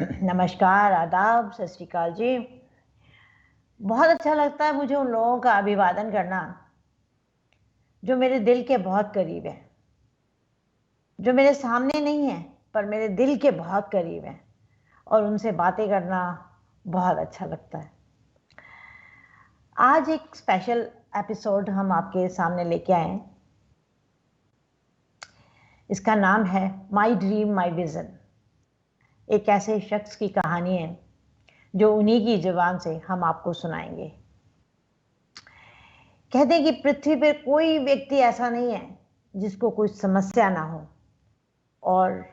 नमस्कार, आदाब, सत श्री अकाल जी। बहुत अच्छा लगता है मुझे उन लोगों का अभिवादन करना जो मेरे दिल के बहुत करीब है, जो मेरे सामने नहीं है पर मेरे दिल के बहुत करीब है, और उनसे बातें करना बहुत अच्छा लगता है। आज एक स्पेशल एपिसोड हम आपके सामने लेके आए हैं। इसका नाम है माई ड्रीम माई विजन। एक ऐसे शख्स की कहानी है जो उन्हीं की जुबान से हम आपको सुनाएंगे। कहते हैं कि पृथ्वी पर कोई व्यक्ति ऐसा नहीं है जिसको कोई समस्या ना हो, और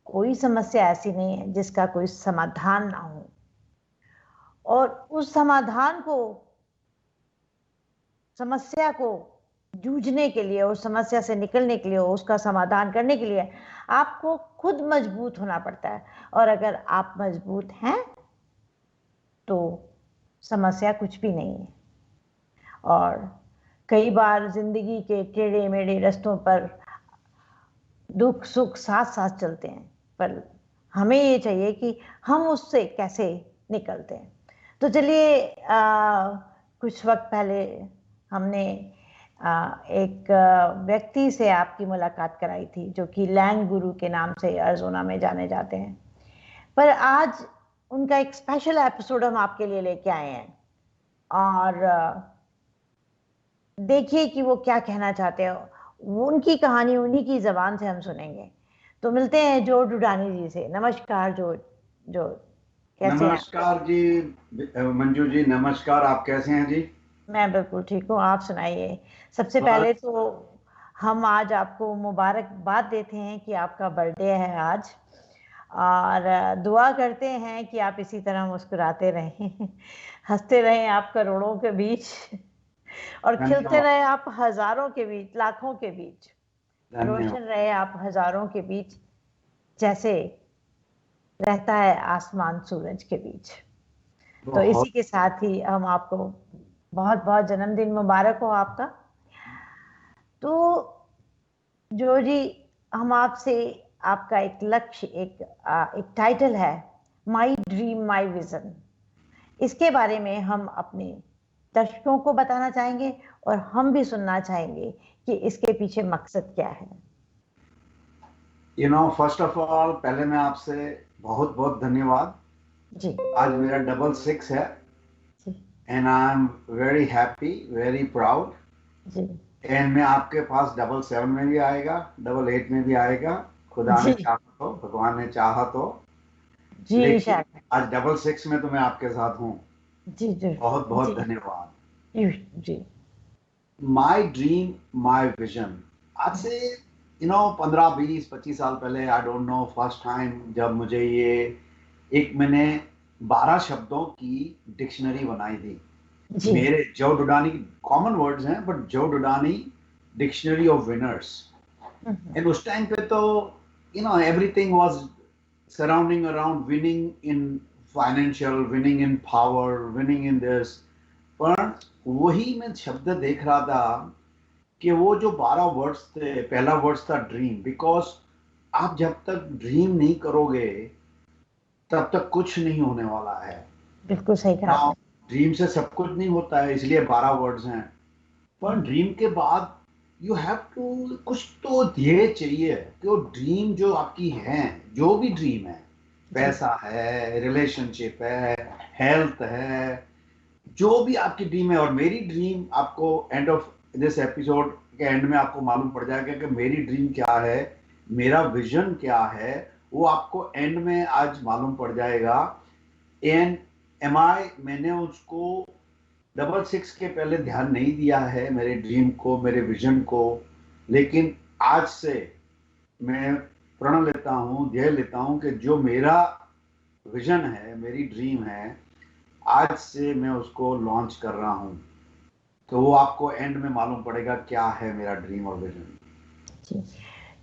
कोई समस्या ऐसी नहीं है जिसका कोई समाधान ना हो। और उस समाधान को, समस्या को जूझने के लिए, उस समस्या से निकलने के लिए, उसका समाधान करने के लिए आपको खुद मजबूत होना पड़ता है। और अगर आप मजबूत हैं तो समस्या कुछ भी नहीं है। और कई बार जिंदगी के टेढ़े मेढ़े रास्तों पर दुख सुख साथ साथ चलते हैं, पर हमें ये चाहिए कि हम उससे कैसे निकलते हैं। तो चलिए, कुछ वक्त पहले हमने एक व्यक्ति से आपकी मुलाकात कराई थी जो कि लैंग गुरु के नाम से अरिज़ोना में जाने जाते हैं। पर आज उनका एक स्पेशल एपिसोड हम आपके लिए लेके आए हैं, और देखिए कि वो क्या कहना चाहते हैं। वो उनकी कहानी उन्हीं की जबान से हम सुनेंगे। तो मिलते हैं जो डुडानी जी से। नमस्कार जो कैसे हैं? नमस्कार जी। मंजू जी नमस्कार, आप कैसे हैं जी? मैं बिल्कुल ठीक हूँ, आप सुनाइए। सबसे पहले बस। तो हम आज आपको मुबारकबाद देते हैं कि आपका बर्थडे है आज, और दुआ करते हैं कि आप इसी तरह मुस्कुराते रहें, हंसते रहें आप करोड़ों के बीच, और खिलते धन्यवाद। रहे आप हजारों के बीच, लाखों के बीच, रोशन धन्यवाद। रहे आप हजारों के बीच, जैसे रहता है आसमान सूरज के बीच। तो बहुत। इसी के साथ ही हम आपको बहुत बहुत जन्मदिन मुबारक हो आपका। तो जो जी, हम आपसे, आपका एक लक्ष्य, एक टाइटल है माई ड्रीम माई विजन। इसके बारे में हम अपने दर्शकों को बताना चाहेंगे, और हम भी सुनना चाहेंगे कि इसके पीछे मकसद क्या है। फर्स्ट ऑफ ऑल पहले मैं आपसे बहुत बहुत धन्यवाद। जी आज मेरा डबल सिक्स है, जी and I am very happy, very proud. जी एंड मैं आपके पास डबल सेवन में भी आएगा, डबल एट में भी आएगा, खुदा ने जी चाहा तो, भगवान ने चाहा तो। जी लेकिन शायद। आज डबल सिक्स में तो मैं आपके साथ हूँ। जी जी बहुत बहुत जी धन्यवाद। जी माई ड्रीम माई विजन। आज से 15 20 25 साल पहले, I don't know, first time जब मुझे ये, एक मैंने 12 शब्दों की डिक्शनरी बनाई थी। जी मेरे जो डुडानी कॉमन वर्ड्स हैं, बट जो डुडानी डिक्शनरी ऑफ विनर्स। एंड उस टाइम पे तो everything was surrounding around winning in financial, winning in power, winning in this. पर वही मैं शब्द देख रहा था कि वो जो 12 वर्ड्स थे, पहला वर्ड्स था ड्रीम। बिकॉज आप जब तक ड्रीम नहीं करोगे तब तक कुछ नहीं होने वाला है। बिल्कुल सही कहा नाउ आपने। ड्रीम से सब कुछ नहीं होता है, इसलिए 12 वर्ड्स हैं। पर ड्रीम के बाद यू हैव टू, कुछ तो ध्येय चाहिए कि वो ड्रीम जो आपकी है, जो भी ड्रीम है, जी पैसा है, रिलेशनशिप है, हेल्थ है, जो भी आपकी ड्रीम है। और मेरी ड्रीम आपको एंड ऑफ दिस एपिसोड के एंड में आपको मालूम पड़ जाएगा कि मेरी ड्रीम क्या है, मेरा विजन क्या है। वो आपको एंड में आज मालूम पड़ जाएगा। एंड एम आई, मैंने उसको डबल सिक्स के पहले ध्यान नहीं दिया है, मेरे ड्रीम को, मेरे विजन को। लेकिन आज से मैं प्रण लेता हूं, ध्येय लेता हूं कि जो मेरा विजन है, मेरी ड्रीम है, आज से मैं उसको लॉन्च कर रहा हूं। तो वो आपको एंड में मालूम पड़ेगा क्या है मेरा ड्रीम और विजन। जी।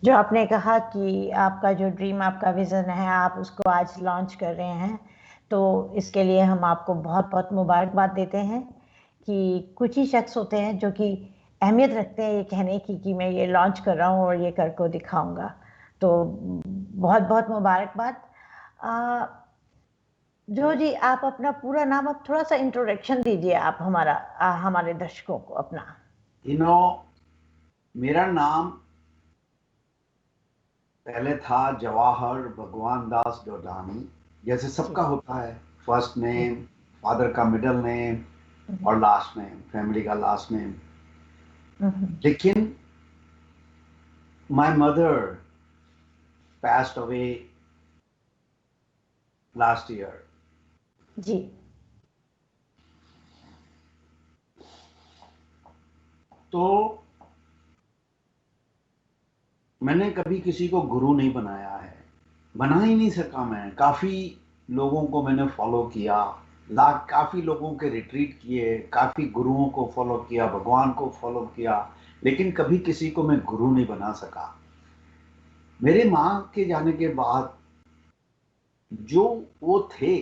जो आपने कहा कि आपका जो ड्रीम, आपका विज़न है, आप उसको आज लॉन्च कर रहे हैं, तो इसके लिए हम आपको बहुत बहुत मुबारकबाद देते हैं। कि कुछ ही शख्स होते हैं जो कि अहमियत रखते हैं ये कहने की कि मैं ये लॉन्च कर रहा हूँ और ये कर को दिखाऊंगा। तो बहुत बहुत मुबारकबाद। जो जी, आप अपना पूरा नाम, आप थोड़ा सा इंट्रोडक्शन दीजिए, आप हमारे दर्शकों को अपना। यू नो मेरा नाम पहले था जवाहर भगवान दास डोडानी, जैसे जी। सबका होता है, फर्स्ट जी। नेम, फादर का मिडिल नेम और लास्ट नेम, फैमिली का लास्ट नेम। लेकिन my mother passed away last year. जी। तो मैंने कभी किसी को गुरु नहीं बनाया है, बना ही नहीं सका। मैं काफी लोगों को मैंने फॉलो किया, काफी लोगों के रिट्रीट किए, काफी गुरुओं को फॉलो किया, भगवान को फॉलो किया, लेकिन कभी किसी को मैं गुरु नहीं बना सका। मेरे माँ के जाने के बाद जो वो थे,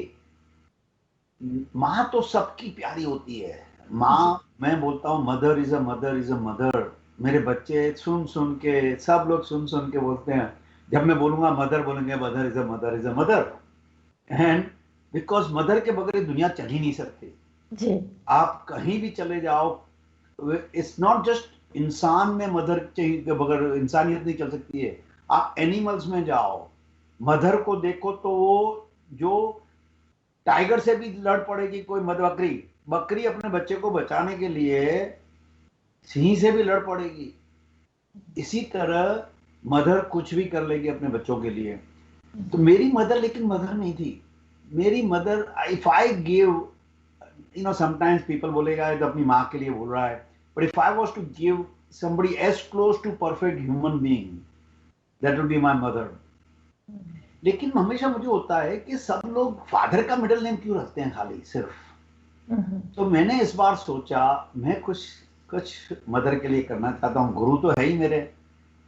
माँ तो सबकी प्यारी होती है। जी। माँ, मैं बोलता हूँ mother is a mother is a mother. मेरे बच्चे सुन सुन के, सब लोग सुन सुन के बोलते हैं, जब मैं बोलूंगा मदर, बोलेंगे mother is a mother is a mother. And because mother के बगैर ये दुनिया चल ही नहीं सकती। जी। आप कहीं भी चले जाओ, इट्स नॉट जस्ट इंसान में मदर के बगैर इंसानियत नहीं चल सकती है। आप एनिमल्स में जाओ, मदर को देखो तो वो जो टाइगर से भी लड़ पड़ेगी, कोई मद बकरी, बकरी अपने बच्चे को बचाने के लिए सिंह से भी लड़ पड़ेगी। इसी तरह मदर कुछ भी कर लेगी अपने बच्चों के लिए। तो मेरी मदर, लेकिन मदर नहीं थी। मेरी mother, if I give, sometimes people बोलेगा ये तो अपनी माँ के लिए बोल रहा है, but if I was to give somebody as close to perfect human being, that would be my mother. लेकिन हमेशा मुझे होता है कि सब लोग फादर का मिडिल नेम क्यों रखते हैं खाली सिर्फ। तो मैंने इस बार सोचा मैं कुछ कुछ मदर के लिए करना चाहता हूँ। गुरु तो है ही मेरे,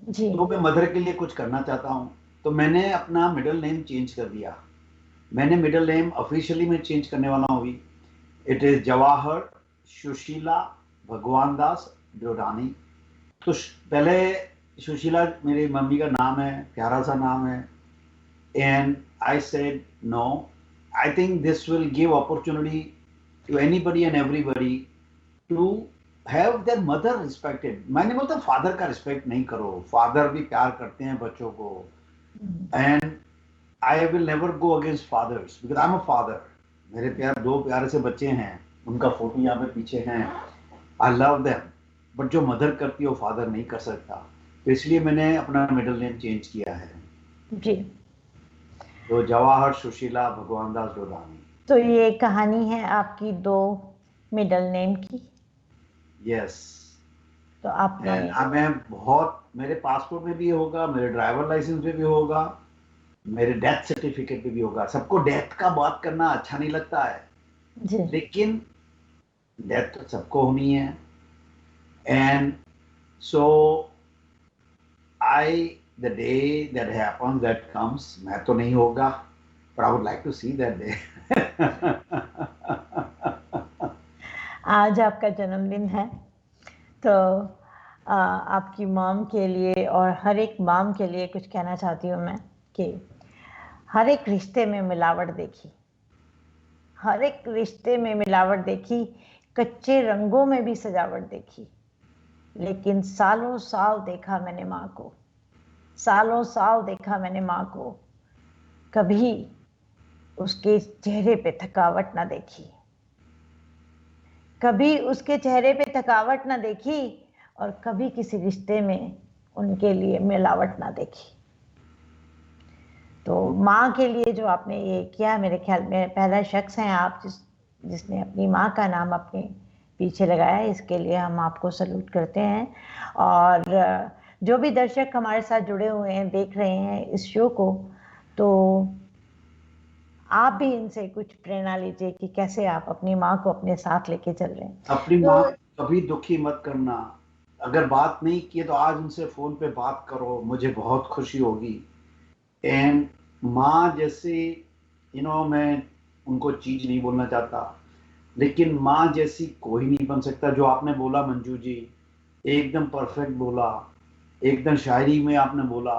जी। तो मैं मदर के लिए कुछ करना चाहता हूँ। तो मैंने अपना मिडिल नेम चेंज कर दिया। मैंने मिडिल नेम ऑफिशियली मैं चेंज करने वाला हूँ। इट इज जवाहर सुशीला भगवान दास डोडानी। तो पहले सुशीला मेरी मम्मी का नाम है, प्यारा सा नाम है। And I said, no, I think this will give opportunity to anybody and everybody to have their mother respected. मैंने बोलता फादर का रिस्पेक्ट नहीं करो, फादर भी प्यार करते हैं बच्चों को। And I will never go against fathers because I'm a father. मेरे दो प्यारे से बच्चे हैं, उनका फोटो यहाँ पे पीछे हैं। I love them, बट जो मदर करती है वो फादर नहीं कर सकता। तो इसलिए मैंने अपना मिडिल नेम चेंज किया है। जी। तो जवाहर सुशीला भगवान दास डोडानी। तो ये कहानी है आपकी दो मिडल नेम की। यस। तो आपने अब मैं बहुत, मेरे पासपोर्ट में भी होगा, मेरे ड्राइवर लाइसेंस में भी होगा, मेरे डेथ सर्टिफिकेट में भी होगा। सबको डेथ का बात करना अच्छा नहीं लगता है, जी। लेकिन डेथ तो सबको होनी है। And so the day that happens that comes, मैं तो नहीं होगा, but I would like to see that day. आज आपका जन्मदिन है, तो आपकी मॉम के लिए और हर एक मॉम के लिए कुछ कहना चाहती हूँ मैं कि हर एक रिश्ते में मिलावट देखी, हर एक रिश्ते में मिलावट देखी, कच्चे रंगों में भी सजावट देखी, लेकिन सालों साल देखा मैंने माँ को, सालों साल देखा मैंने माँ को, कभी उसके चेहरे पे थकावट ना देखी, कभी उसके चेहरे पे थकावट ना देखी, और कभी किसी रिश्ते में उनके लिए मिलावट ना देखी। तो माँ के लिए जो आपने ये किया, मेरे ख्याल में पहला शख्स हैं आप जिसने अपनी माँ का नाम अपने पीछे लगाया। इसके लिए हम आपको सल्यूट करते हैं। और जो भी दर्शक हमारे साथ जुड़े हुए हैं, देख रहे हैं इस शो को, तो आप भी इनसे कुछ प्रेरणा लीजिए कि कैसे आप अपनी माँ को अपने साथ लेके चल रहे हैं। अपनी माँ कभी दुखी मत करना। अगर बात नहीं की तो आज उनसे फोन पे बात करो, मुझे बहुत खुशी होगी। एंड माँ जैसे, मैं उनको चीज नहीं बोलना चाहता, लेकिन माँ जैसी कोई नहीं बन सकता। जो आपने बोला मंजू जी, एकदम परफेक्ट बोला, एकदम शायरी में आपने बोला।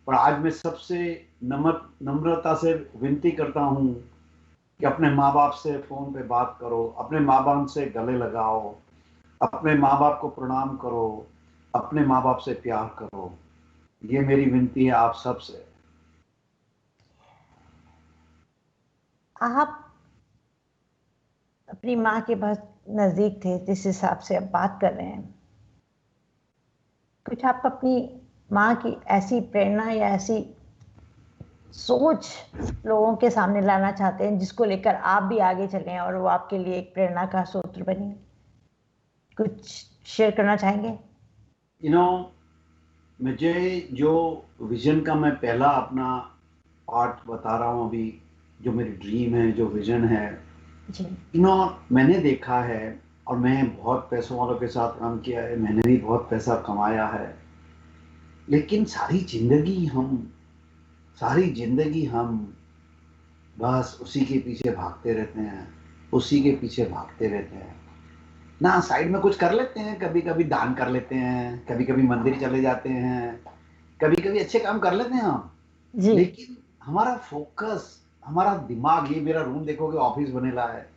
पर आज मैं सबसे नम्रता से विनती करता हूँ कि अपने माँ बाप से फोन पे बात करो, अपने माँ बाप से गले लगाओ, अपने माँ बाप को प्रणाम करो, अपने माँ बाप से प्यार करो। ये मेरी विनती है आप सबसे। आप अपनी माँ के बहुत नजदीक थे जिस हिसाब से अब बात कर रहे हैं, कुछ आप अपनी माँ की ऐसी प्रेरणा या ऐसी सोच लोगों के सामने लाना चाहते हैं जिसको लेकर आप भी आगे चलें और वो आपके लिए एक प्रेरणा का स्रोत बने? कुछ शेयर करना चाहेंगे? यू नो, मुझे जो विजन का मैं पहला अपना पार्ट बता रहा हूँ अभी, जो मेरी ड्रीम है, जो विजन है, जी। यू नो, मैंने देखा है और मैं बहुत पैसों वालों के साथ काम किया है, मैंने भी बहुत पैसा कमाया है, लेकिन सारी जिंदगी हम बस उसी के पीछे भागते रहते हैं, उसी के पीछे भागते रहते हैं ना। साइड में कुछ कर लेते हैं, कभी कभी दान कर लेते हैं, कभी कभी मंदिर चले जाते हैं, कभी कभी अच्छे काम कर लेते हैं हम, जी। लेकिन हमारा फोकस, हमारा दिमाग, ये मेरा रूम देखोगे ऑफिस बनेला है,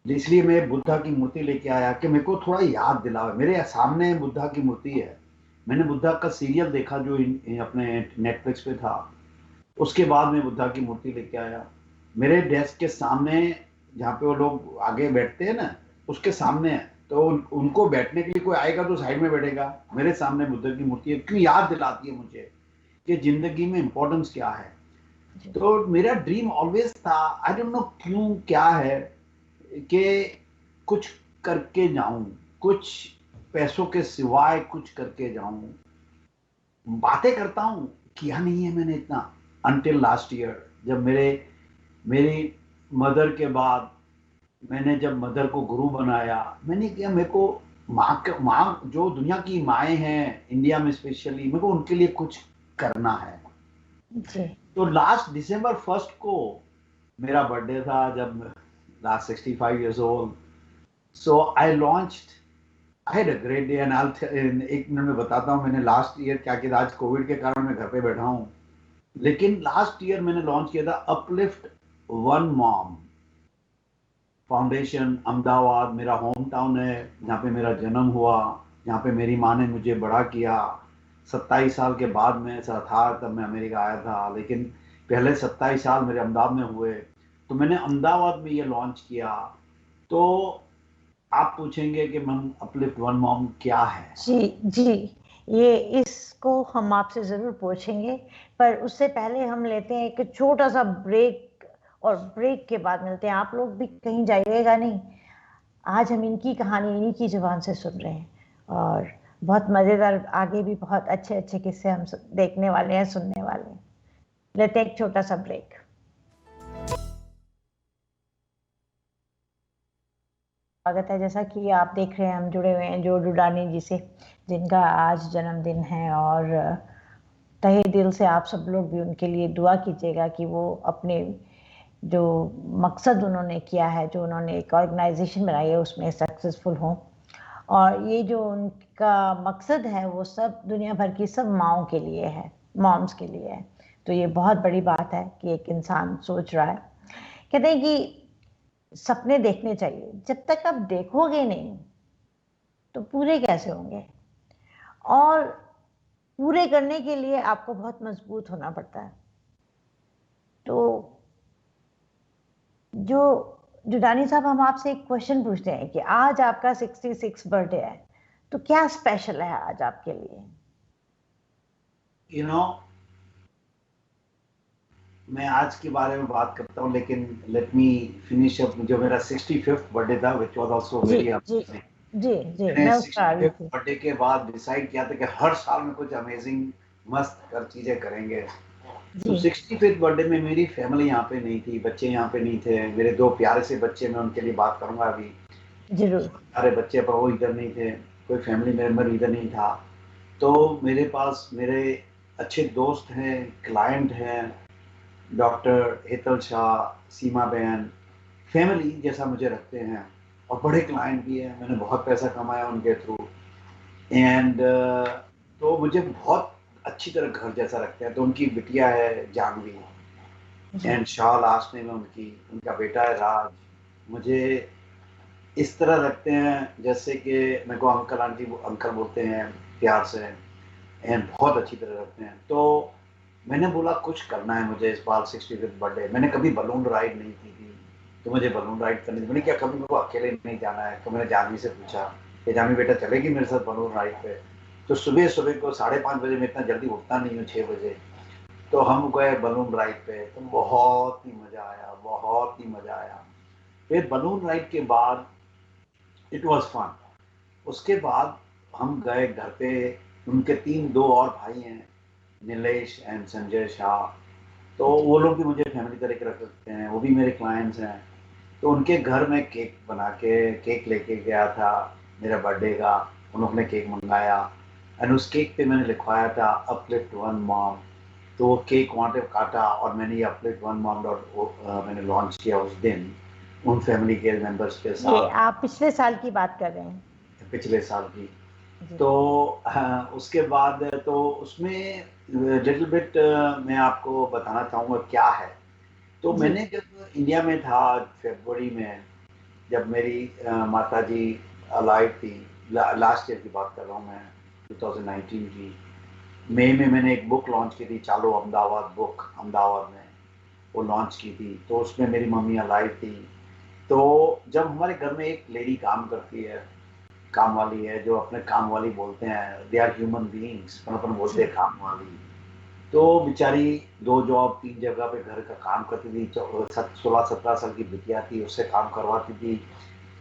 इसलिए मैं बुद्धा की मूर्ति लेके आया कि मेरे को थोड़ा याद दिलावे। मेरे सामने बुद्धा की मूर्ति है, मैंने बुद्धा का सीरियल देखा जो अपने नेटफ्लिक्स पे था, उसके बाद मैं बुद्धा की मूर्ति लेके आया। मेरे डेस्क के सामने, जहाँ पे वो लोग आगे बैठते हैं ना, उसके सामने है, तो उनको बैठने के लिए कोई आएगा तो साइड में बैठेगा। मेरे सामने बुद्ध की मूर्ति है, क्यों याद दिलाती है मुझे कि जिंदगी में इंपॉर्टेंस क्या है। तो मेरा ड्रीम ऑलवेज था, आई डोंट नो क्यों क्या है, कि कुछ करके जाऊं, कुछ पैसों के सिवाय कुछ करके जाऊं। बातें करता हूं, किया नहीं है मैंने इतना, अनटिल लास्ट ईयर, जब मेरी मदर के बाद मैंने जब मदर को गुरु बनाया, मैंने किया, मेरे को माँ जो दुनिया की माएँ हैं इंडिया में स्पेशली, मेरे को उनके लिए कुछ करना है। जी। तो लास्ट दिसंबर 1 को मेरा बर्थडे था, जब last 65 years old, so I launched, I had a great day and एक मिनट में बताता हूँ मैंने लास्ट ईयर क्या किया। आज कोविड के कारण मैं घर पे बैठा हूँ, लेकिन लास्ट ईयर मैंने लॉन्च किया था uplift one mom foundation, Ahmedabad मेरा होम टाउन है, जहाँ पे मेरा जन्म हुआ, जहाँ पे मेरी माँ ने मुझे बड़ा किया। 27 साल के बाद मैं ऐसा था, तब मैं अमेरिका आया था, लेकिन पहले 27 साल मेरे अहमदाबाद में हुए, तो मैंने अहमदाबाद में ये लॉन्च किया। तो आप पूछेंगे कि मैम अपलिफ्ट वन मॉम क्या है। जी। जी। ये इसको हम आपसे ज़रूर पूछेंगे, पर उससे पहले हम लेते हैं एक छोटा सा ब्रेक, और ब्रेक के बाद मिलते हैं। आप लोग भी कहीं जाइएगा नहीं, आज हम इनकी कहानी इन्हीं की ज़ुबान से सुन रहे हैं, और बहुत मज़ेदार, आगे भी बहुत अच्छे अच्छे किस्से हम देखने वाले हैं, सुनने वाले हैं। लेते हैं एक छोटा सा ब्रेक। स्वागत है। जैसा कि आप देख रहे हैं, हम जुड़े हुए हैं जो डुडानी जी से, जिनका आज जन्मदिन है, और तहे दिल से आप सब लोग भी उनके लिए दुआ कीजिएगा कि वो अपने जो मकसद उन्होंने किया है, जो उन्होंने एक ऑर्गेनाइजेशन बनाई है, उसमें सक्सेसफुल हों। और ये जो उनका मकसद है वो सब दुनिया भर की सब माँओं के लिए है, मॉम्स के लिए है। तो ये बहुत बड़ी बात है कि एक इंसान सोच रहा है। कहते हैं कि सपने देखने चाहिए, जब तक आप देखोगे नहीं तो पूरे कैसे होंगे? और पूरे करने के लिए आपको बहुत मजबूत होना पड़ता है। तो जो जुडानी साहब, हम आपसे एक क्वेश्चन पूछते हैं कि आज आपका 66 बर्थडे है, तो क्या स्पेशल है आज आपके लिए? यू नो, मैं आज के बारे में बात करता हूँ, लेकिन लेट मी फिनिश अप जो मेरा 65th बर्थडे था, विच वाज आल्सो जी। वेरी जी। अमेजिंग। जी। जी, मैंने मैं उसका आ रही 65th थी। बर्थडे के बाद डिसाइड किया था कि हर साल में कुछ अमेजिंग मस्त कर चीजें करेंगे। तो जी। 65th बर्थडे में मेरी फैमिली यहाँ पे नहीं थी, बच्चे यहाँ पे नहीं थे, मेरे दो प्यारे से बच्चे, मैं उनके लिए बात करूंगा अभी। जरूर। सारे बच्चे पर वो इधर नहीं थे, कोई फैमिली मेम्बर इधर नहीं था। तो मेरे पास मेरे अच्छे दोस्त हैं, क्लाइंट हैं, डॉक्टर हेतल शाह, सीमा बहन, फैमिली जैसा मुझे रखते हैं, और बड़े क्लाइंट भी हैं, मैंने बहुत पैसा कमाया उनके थ्रू। एंड तो मुझे बहुत अच्छी तरह घर जैसा रखते हैं। तो उनकी बिटिया है जानवी, जी। एंड शाह लास्ट नेम है उनकी, उनका बेटा है राज। मुझे इस तरह रखते हैं जैसे कि मेरे को अंकल आंटी अंकल बोलते हैं प्यार से, एंड बहुत अच्छी तरह रखते हैं। तो मैंने बोला कुछ करना है मुझे इस बार 65th बर्थडे। मैंने कभी बलून राइड नहीं की थी, तो मुझे बलून राइड करनी थी। मैंने क्या कभी मेरे को अकेले नहीं जाना है, तो मैंने जानवी से पूछा कि जानवी बेटा चलेगी मेरे साथ बलून राइड पे। तो सुबह सुबह को 5:30 बजे, मैं इतना जल्दी उठता नहीं हूँ, 6 बजे, तो हम गए बलून राइड पे। तो बहुत ही मजा आया, बहुत ही मजा आया। फिर बलून राइड के बाद इट वॉज फन। उसके बाद हम गए घर पे। उनके दो और भाई हैं, नीलेश एंड संजय शाह। तो वो लोग भी मुझे फैमिली तरह के रख सकते हैं, वो भी मेरे क्लाइंट्स हैं। तो उनके घर में केक बना के केक लेके गया था मेरा बर्थडे का। उन लोग ने केक मंगाया, एंड उस केक पे मैंने लिखवाया था अपलिफ्ट वन मॉम। तो वो केक वहाँ पे काटा, और मैंने ये अपलिफ्ट वन मॉम मैंने लॉन्च किया उस दिन उन फैमिली के मेंबर्स के ये साथ, आप पिछले साल की बात कर रहे हैं? पिछले साल की। जी। तो उसके बाद तो उसमें लिटिल बिट मैं आपको बताना चाहूँगा क्या है। तो जी। मैंने जब इंडिया में था फरवरी में, जब मेरी माता जी अलाइव थी, लास्ट ईयर की बात कर रहा हूँ मैं, 2019 की मई में मैंने एक बुक लॉन्च की थी, चालो अहमदाबाद बुक, अहमदाबाद में वो लॉन्च की थी। तो उसमें मेरी मम्मी अलाइव थी। तो जब हमारे घर में एक लेडी काम करती है, काम वाली है, जो अपने काम वाली बोलते हैं, दे आर ह्यूमन बीइंग्स, अपन बोलते जी। हैं काम वाली। तो बेचारी 2 जॉब 3 जगह पे घर का काम करती थी। 16-17 साल की बिटिया थी, उससे काम करवाती थी।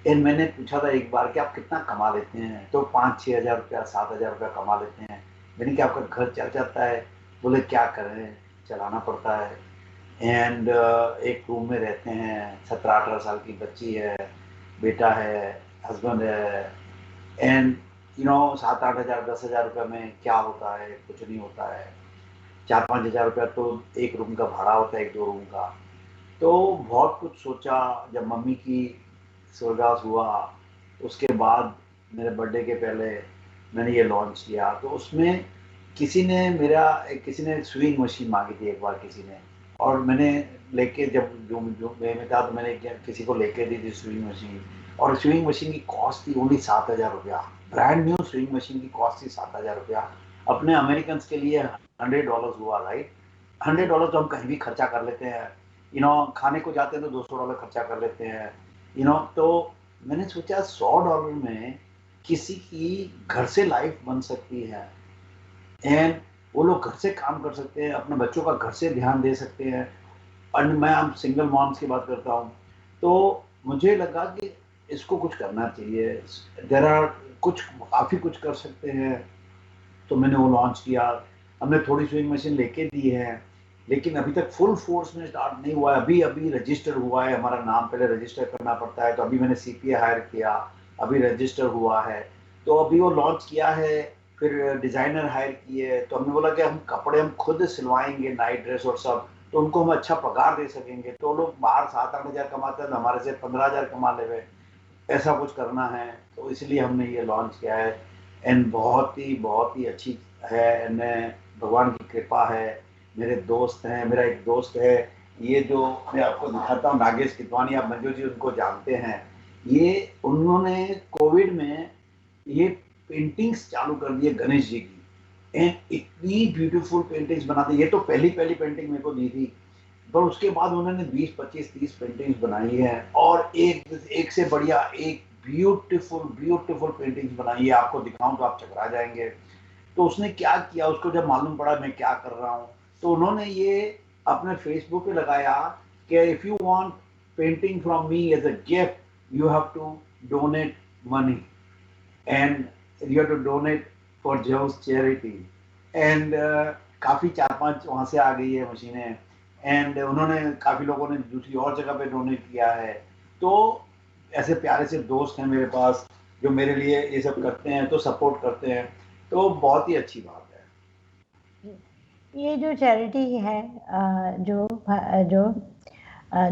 एंड मैंने पूछा था एक बार कि आप कितना कमा लेते हैं? तो 5-6 हज़ार रुपया, 7 हज़ार रुपया कमा लेते हैं। मैंने कि आपका घर चल जाता है? बोले क्या करें, चलाना पड़ता है। एंड एक रूम में रहते हैं, 17-18 साल की बच्ची है, बेटा है, हस्बैंड है। एंड 7-8 हज़ार 10 हज़ार रुपये में क्या होता है? कुछ नहीं होता है। 4-5 हज़ार रुपया तो एक रूम का भाड़ा होता है, 1-2 रूम का। तो बहुत कुछ सोचा। जब मम्मी की स्वर्गवास हुआ, उसके बाद मेरे बर्थडे के पहले मैंने ये लॉन्च किया। तो उसमें किसी ने स्विंग मशीन मांगी थी एक बार किसी ने, और मैंने लेके, जब जो में था, तो मैंने किसी को लेके दी थी स्विंग मशीन। और स्विंग मशीन की कॉस्ट थी ओनली 7 हज़ार रुपया। ब्रांड न्यू स्विंग मशीन की कॉस्ट थी 7 हज़ार रुपया। अपने अमेरिकन के लिए $100 हुआ, राइट। $100 तो हम कहीं भी खर्चा कर लेते हैं। खाने को जाते हैं तो $200 खर्चा कर लेते हैं। तो मैंने सोचा $100 में किसी की घर से लाइफ बन सकती है, एंड वो लोग घर से काम कर सकते हैं, अपने बच्चों का घर से ध्यान दे सकते हैं। और मैं हम सिंगल मॉम्स की बात करता हूँ। तो मुझे लगा कि इसको कुछ करना चाहिए। देर आर कुछ, काफ़ी कुछ कर सकते हैं। तो मैंने वो लॉन्च किया। हमने थोड़ी स्विंग मशीन लेके दी है, लेकिन अभी तक फुल फोर्स में स्टार्ट नहीं हुआ है। अभी अभी रजिस्टर हुआ है, हमारा नाम पहले रजिस्टर करना पड़ता है। तो अभी मैंने सीपीए हायर किया, अभी रजिस्टर हुआ है। तो अभी वो लॉन्च किया है, फिर डिज़ाइनर हायर किए। तो हमने बोला कि हम कपड़े हम खुद सिलवाएंगे, नाइट ड्रेस और सब, तो उनको हम अच्छा पगार दे सकेंगे। तो लोग बाहर 7-8 हज़ार कमाते हैं, तो हमारे से 15 हज़ार कमा ले। ऐसा कुछ करना है, तो इसलिए हमने ये लॉन्च किया है। एंड बहुत ही अच्छी है। एंड भगवान की कृपा है। मेरे दोस्त हैं, मेरा एक दोस्त है, ये जो मैं आपको दिखाता हूँ, नागेश कितवानी, आप मंजू जी उनको जानते हैं। ये उन्होंने कोविड में ये पेंटिंग्स चालू कर दी है गणेश जी की। एंड इतनी ब्यूटीफुल पेंटिंग्स बनाते, ये तो पहली पहली पेंटिंग मेरे को दी थी। पर उसके बाद उन्होंने 20-25-30 पेंटिंग्स बनाई है, और एक एक से बढ़िया एक ब्यूटीफुल ब्यूटीफुल पेंटिंग्स बनाई है। आपको दिखाऊं तो आप चकरा जाएंगे। तो उसने क्या किया, उसको जब मालूम पड़ा मैं क्या कर रहा हूँ, तो उन्होंने ये अपने फेसबुक पे लगाया कि if you want painting from me as a gift, you have to donate money, and you have to donate for those charity. And काफ़ी 4-5 वहाँ से आ गई है मशीनें। एंड उन्होंने, काफ़ी लोगों ने दूसरी और जगह पे डोनेट किया है। तो ऐसे प्यारे से दोस्त हैं मेरे पास, जो मेरे लिए ये सब करते हैं, तो सपोर्ट करते हैं। तो बहुत ही अच्छी बात है। ये जो चैरिटी है, जो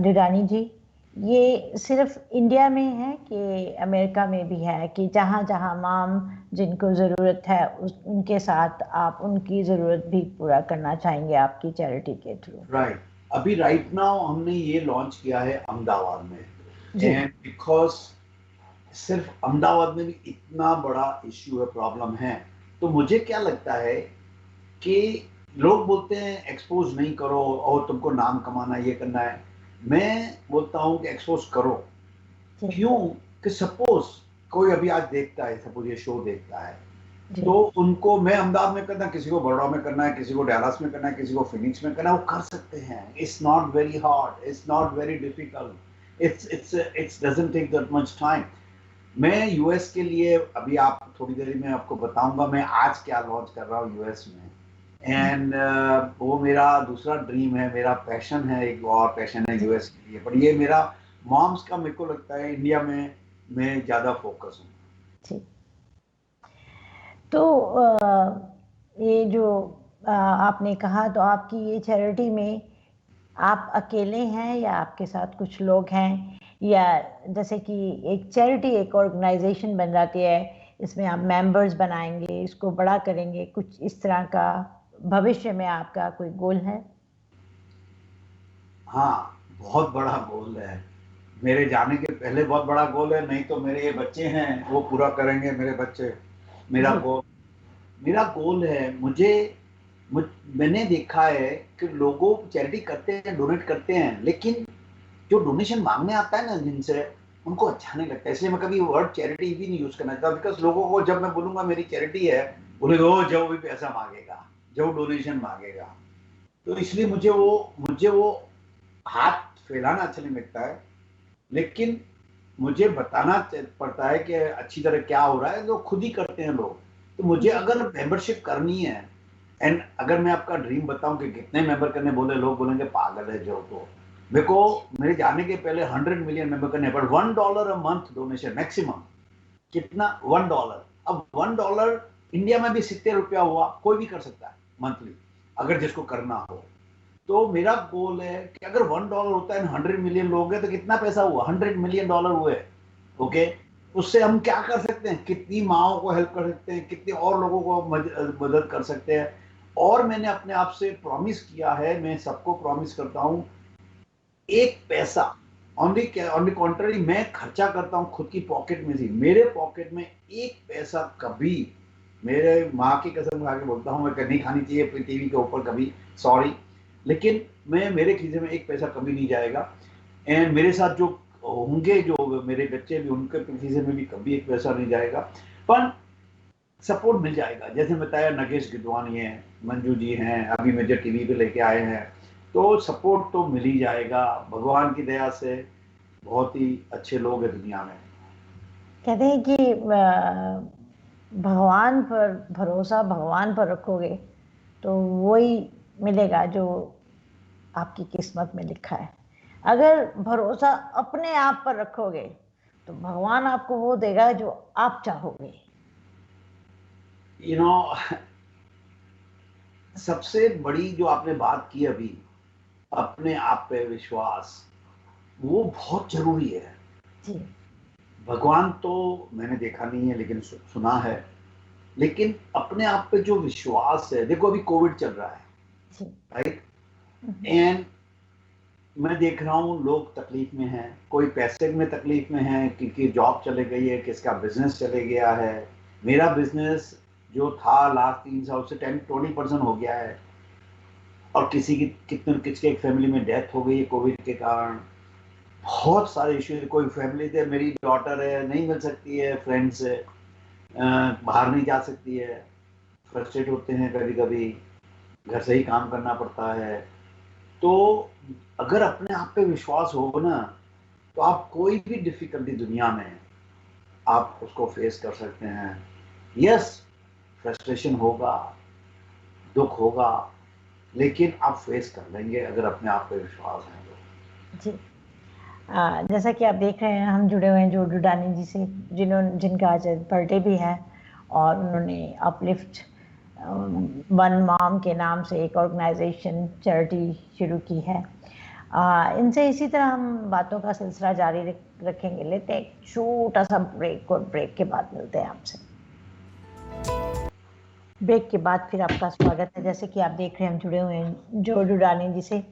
दुरानी जी, ये सिर्फ इंडिया में है कि अमेरिका में भी है, कि जहाँ जहाँ माम जिनको ज़रूरत है उनके साथ आप उनकी ज़रूरत भी पूरा करना चाहेंगे आपकी चैरिटी के थ्रू? राइट। अभी राइट नाउ हमने ये लॉन्च किया है अहमदाबाद में, जी एंड बिकॉज सिर्फ अहमदाबाद में भी इतना बड़ा इश्यू है, प्रॉब्लम है, तो मुझे क्या लगता है कि लोग बोलते हैं एक्सपोज नहीं करो और तुमको नाम कमाना ये करना है। मैं बोलता हूँ कि एक्सपोज करो। जी क्यों? कि सपोज कोई अभी आज देखता है, सपोज ये शो देखता है, जी तो उनको, मैं अहमदाबाद में करना, किसी को बड़ौदा में करना है, किसी को डैलास में करना है, किसी को फिनिक्स में करना है, वो कर सकते हैं। It's not very hard, it's not very difficult, it's doesn't take that much time. मैं यूएस के लिए अभी, आप थोड़ी देर में आपको बताऊंगा मैं आज क्या लॉन्च कर रहा हूँ यूएस में। एंड वो मेरा दूसरा ड्रीम है, मेरा पैशन है, एक और पैशन है जी यूएस के लिए, पर ये मेरा मॉम्स का, मेरे को लगता है इंडिया में मैं ज्यादा फोकस हूँ। जी। तो ये जो आपने कहा, तो आपकी ये चैरिटी में आप अकेले हैं या आपके साथ कुछ लोग हैं, या जैसे कि एक चैरिटी एक ऑर्गेनाइजेशन बन जाती है, इसमें आप मेंबर्स बनाएंगे, इसको बड़ा करेंगे, कुछ इस तरह का भविष्य में आपका कोई गोल है? हाँ, बहुत बड़ा गोल है। मेरे जाने के पहले बहुत बड़ा गोल है, नहीं तो मेरे ये बच्चे हैं वो पूरा करेंगे, मेरे बच्चे। मेरा जी गोल मेरा गोल है, मैंने देखा है कि लोगों चैरिटी करते हैं, डोनेट करते हैं, लेकिन जो डोनेशन मांगने आता है ना जिनसे, उनको अच्छा नहीं लगता। इसलिए मैं कभी वर्ड चैरिटी भी नहीं यूज करना चाहता, बिकॉज लोगों को जब मैं बोलूंगा मेरी चैरिटी है, बोले ओ जो भी पैसा मांगेगा, जो डोनेशन मांगेगा। तो इसलिए मुझे वो हाथ फैलाना अच्छा नहीं लगता है, लेकिन मुझे बताना पड़ता है कि अच्छी तरह क्या हो रहा है, जो खुद ही करते हैं लोग। तो मुझे जी अगर मेंबरशिप करनी है, एंड अगर मैं आपका ड्रीम बताऊं कि कितने मेंबर करने, बोले लोग बोलेंगे पागल है जो, तो मेरे को मेरे जाने के पहले 100 मिलियन मेंबर करने, पर $1 अ मंथ डोनेशन मैक्सिमम। कितना? $1। अब $1 इंडिया में भी 70 रुपया हुआ, कोई भी कर सकता है मंथली, अगर जिसको करना हो। तो मेरा गोल है कि अगर $1 होता है, 100 मिलियन लोग हैं, तो कितना पैसा हुआ? $100 मिलियन हुए। ओके, उससे हम क्या कर सकते हैं? कितनी माओ को हेल्प कर सकते हैं, कितने और लोगों को मदद कर सकते हैं। और मैंने अपने आप से प्रॉमिस किया है, मैं सबको प्रॉमिस करता हूं, एक पैसा, ऑन द कॉन्ट्ररी, मैं खर्चा करता हूं खुद की पॉकेट में से, मेरे पॉकेट में एक पैसा कभी, मेरे माँ की कसम खा के बोलता हूं, मैं नहीं खानी चाहिए टीवी के ऊपर कभी, सॉरी, लेकिन मैं, मेरे खीसे में एक पैसा कभी नहीं जाएगा। एंड मेरे साथ जो होंगे, जो मेरे बच्चे भी, उनके खीसे में भी कभी एक पैसा नहीं जाएगा, पर सपोर्ट मिल जाएगा। जैसे बताया, नगेश गिदवानी है, मंजू जी हैं, अभी मुझे टीवी पे लेके आए हैं, तो सपोर्ट तो मिल ही जाएगा भगवान की दया से। बहुत ही अच्छे लोग हैं दुनिया में। कहते हैं कि भगवान पर भरोसा भगवान पर रखोगे तो वही मिलेगा जो आपकी किस्मत में लिखा है। अगर भरोसा अपने आप पर रखोगे तो भगवान आपको वो देगा जो आप चाहोगे। यू नो, सबसे बड़ी जो आपने बात की अभी, अपने आप पे विश्वास, वो बहुत जरूरी है। जी भगवान तो मैंने देखा नहीं है, लेकिन सुना है। लेकिन अपने आप पे जो विश्वास है, देखो अभी कोविड चल रहा है, जी राइट, हम्म, एंड मैं देख रहा हूँ लोग तकलीफ में हैं, कोई पैसे में तकलीफ में है, किसकी जॉब चले गई है, किसका बिजनेस चले गया है। मेरा बिजनेस जो था लास्ट 3 साल से 10-20% हो गया है, और किसी की, कितने किसके एक फैमिली में डेथ हो गई है कोविड के कारण। बहुत सारे इश्यूज, कोई फैमिली थे, मेरी डॉटर है, नहीं मिल सकती है फ्रेंड से, बाहर नहीं जा सकती है, फ्रस्ट्रेट होते हैं कभी कभी, घर से ही काम करना पड़ता है। तो अगर अपने आप पे विश्वास हो ना, तो आप कोई भी डिफिकल्टी दुनिया में आप उसको फेस कर सकते हैं। यस, फ्रस्ट्रेशन होगा, दुख होगा, लेकिन आप फेस कर लेंगे अगर अपने आप पे विश्वास है तो। जी जैसा कि आप देख रहे हैं, हम जुड़े हुए हैं जो डुडानी जी से, जिनका आज बर्थडे भी है, और उन्होंने अपलिफ्ट वन मॉम के नाम से एक ऑर्गेनाइजेशन चैरिटी शुरू की है। इनसे इसी तरह हम बातों का सिलसिला जारी रखेंगे। लेते हैं एक छोटा सा ब्रेक, और ब्रेक के बाद मिलते हैं आपसे। ब्रेक के बाद फिर आपका स्वागत है। जैसे कि आप देख रहे हैं, हम जुड़े हुए हैं जो डुडानी जी से।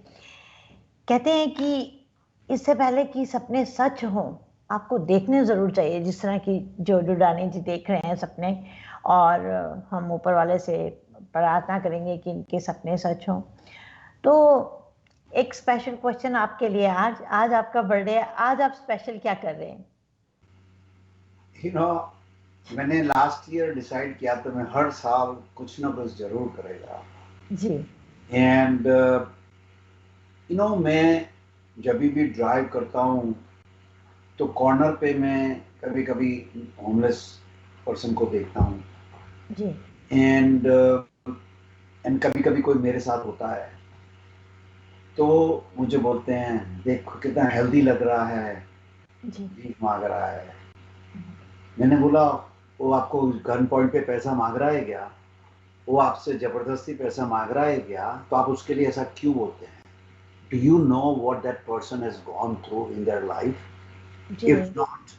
कहते हैं कि इससे पहले कि सपने सच हों, आपको देखने ज़रूर चाहिए, जिस तरह की जो डुडानी जी देख रहे हैं सपने, और हम ऊपर वाले से प्रार्थना करेंगे कि इनके सपने सच हों। तो एक स्पेशल क्वेश्चन आपके लिए, आज आज आपका बर्थडे है, आज आप स्पेशल क्या कर रहे हैं? यू नो, मैंने लास्ट ईयर डिसाइड किया था मैं हर साल कुछ ना कुछ जरूर करेगा। जी एंड मैं जब भी ड्राइव करता हूँ तो कॉर्नर पे मैं कभी कभी होमलेस पर्सन को देखता हूँ। जी एंड एंड कभी कभी कोई मेरे साथ होता है तो मुझे बोलते हैं देखो कितना हेल्दी लग रहा है, जी भीख मांग रहा है। मैंने बोला वो आपको गन पॉइंट पे पैसा मांग रहा है क्या? वो आपसे जबरदस्ती पैसा मांग रहा है क्या? तो आप उसके लिए ऐसा क्यों बोलते हैं? Do you know what that person has gone through in their life? जी if not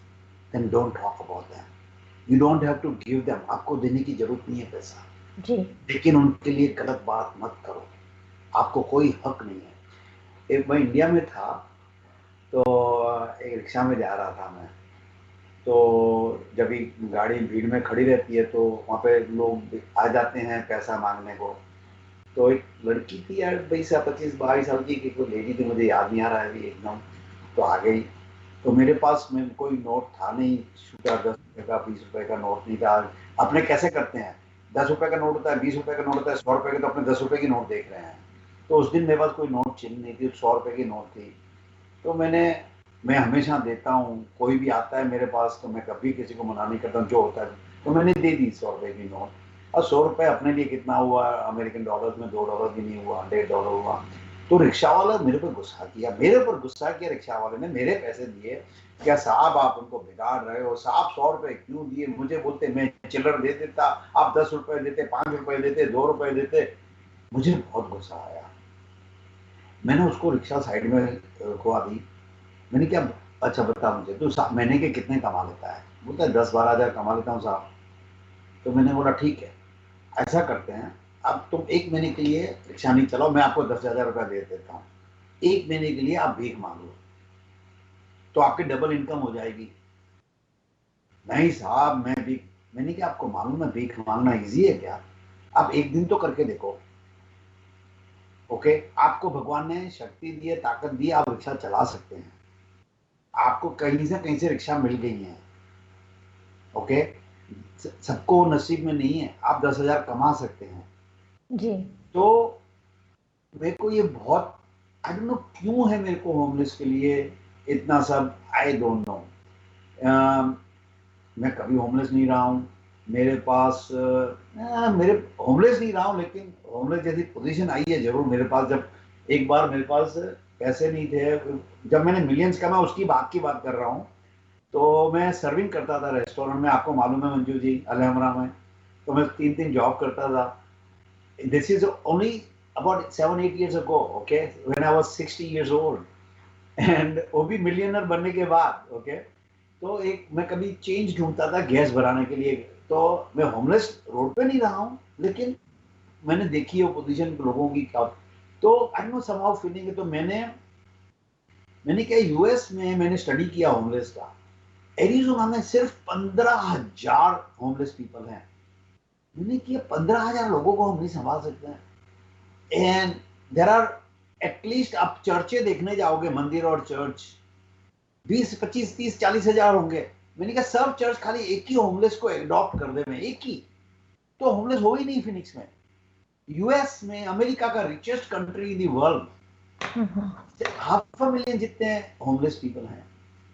then don't talk about them. You don't have to give them, आपको देने की जरूरत नहीं है पैसा, जी लेकिन उनके लिए गलत बात मत करो, आपको कोई हक नहीं है। एक मैं इंडिया में था तो एक रिक्शा में जा रहा था मैं, तो जब भी गाड़ी भीड़ में खड़ी रहती है तो वहाँ पे लोग आ जाते हैं पैसा मांगने को। तो एक लड़की थी यार 20 से 25 22 साल की, कि कोई लेडी थी, मुझे याद नहीं आ रहा है अभी एकदम, तो आ गई। तो मेरे पास में कोई नोट था नहीं, छूटा 10 रुपए का 20 रुपए का नोट नहीं था। अपने कैसे करते हैं, 10 रुपए का नोट होता है, 20 रुपए का नोट होता है, 100 रुपए का, तो अपने 10 रुपए की नोट देख रहे हैं। तो उस दिन मेरे पास कोई नोट चिन्ह नहीं थी, 100 रुपए की नोट थी। तो मैं हमेशा देता हूँ, कोई भी आता है मेरे पास तो मैं कभी किसी को मना नहीं करता हूँ, जो होता है। तो मैंने दे दी 100 रुपए की नोट। और 100 रुपए अपने लिए कितना हुआ अमेरिकन डॉलर में, $2 भी नहीं हुआ, $1.5 हुआ। तो रिक्शा वाला मेरे पर गुस्सा किया, मेरे ऊपर गुस्सा किया रिक्शा वाले ने, मेरे पैसे दिए, क्या साहब आप उनको बिगाड़ रहे हो, साहब 100 रुपए क्यों दिए? मुझे बोलते मैं चिल्लर दे देता, आप 10 रुपए देते, 5 रुपए देते, 2 रुपए देते। मुझे बहुत गुस्सा आया, मैंने उसको रिक्शा साइड में रुकवा दी। मैंने क्या, अच्छा बता मुझे तो महीने के कितने कमा लेता है? बोलता है 10-12 हज़ार कमा लेता हूँ साहब। तो मैंने बोला ठीक है, ऐसा करते हैं, अब तुम 1 महीने के लिए रिक्शा नहीं चलाओ, मैं आपको 10,000 रुपया दे देता हूँ, 1 महीने के लिए आप भीख मांग लो, तो आपकी डबल इनकम हो जाएगी। नहीं साहब मैं भीख, मैंने क्या आपको मालूम है भीख मांगना ईजी है क्या? आप एक दिन तो करके देखो। ओके, आपको भगवान ने शक्ति दी है, ताकत दी है, आप रिक्शा चला सकते हैं, आपको कहीं से रिक्शा मिल गई है। ओके, सबको नसीब में नहीं है, आप 10,000 कमा सकते हैं। जी तो मेरे को ये बहुत, आई डोंट नो क्यों है मेरे को होमलेस के लिए इतना सब, आई डोंट नो। मैं कभी होमलेस नहीं रहा हूँ, मेरे पास मेरे होमलेस नहीं रहा हूँ, लेकिन होमलेस जैसी पोजीशन आई है जरूर मेरे पास। जब एक बार मेरे पास पैसे नहीं थे, जब मैंने मिलियंस कमा, उसकी बात कर रहा हूँ। तो मैं सर्विंग करता था रेस्टोरेंट में, आपको मालूम है मंजू जी, अलहमरा में। तो मैं 3 दिन जॉब करता था। This is only about 7-8 years ago, okay, when I was 60 years old, and वो भी मिलियनर बनने के बाद। ओके, तो एक मैं कभी चेंज ढूंढता था गैस भराने के लिए। तो मैं होमलेस रोड पे नहीं रहा हूँ, लेकिन मैंने देखी है पोजीशन लोगों की क्या। तो आई नो समहाउ फीलिंग है। तो मैंने क्या, यूएस में मैंने स्टडी किया होमलेस का। एरिजोना में सिर्फ 15,000 होमलेस पीपल हैं। मैंने किया 15,000 लोगों को हम नहीं संभाल सकते हैं। एंड देर आर एटलीस्ट, आप चर्चे देखने जाओगे, मंदिर और चर्च 20-25-30-40 हज़ार होंगे। मैंने कहा सब चर्च खाली एक ही होमलेस को एडॉप्ट कर दे, मैं एक ही, तो होमलेस हो ही नहीं फिनिक्स में। यूएस में, अमेरिका का richest country in the world, 500,000 जितने होमलेस पीपल हैं।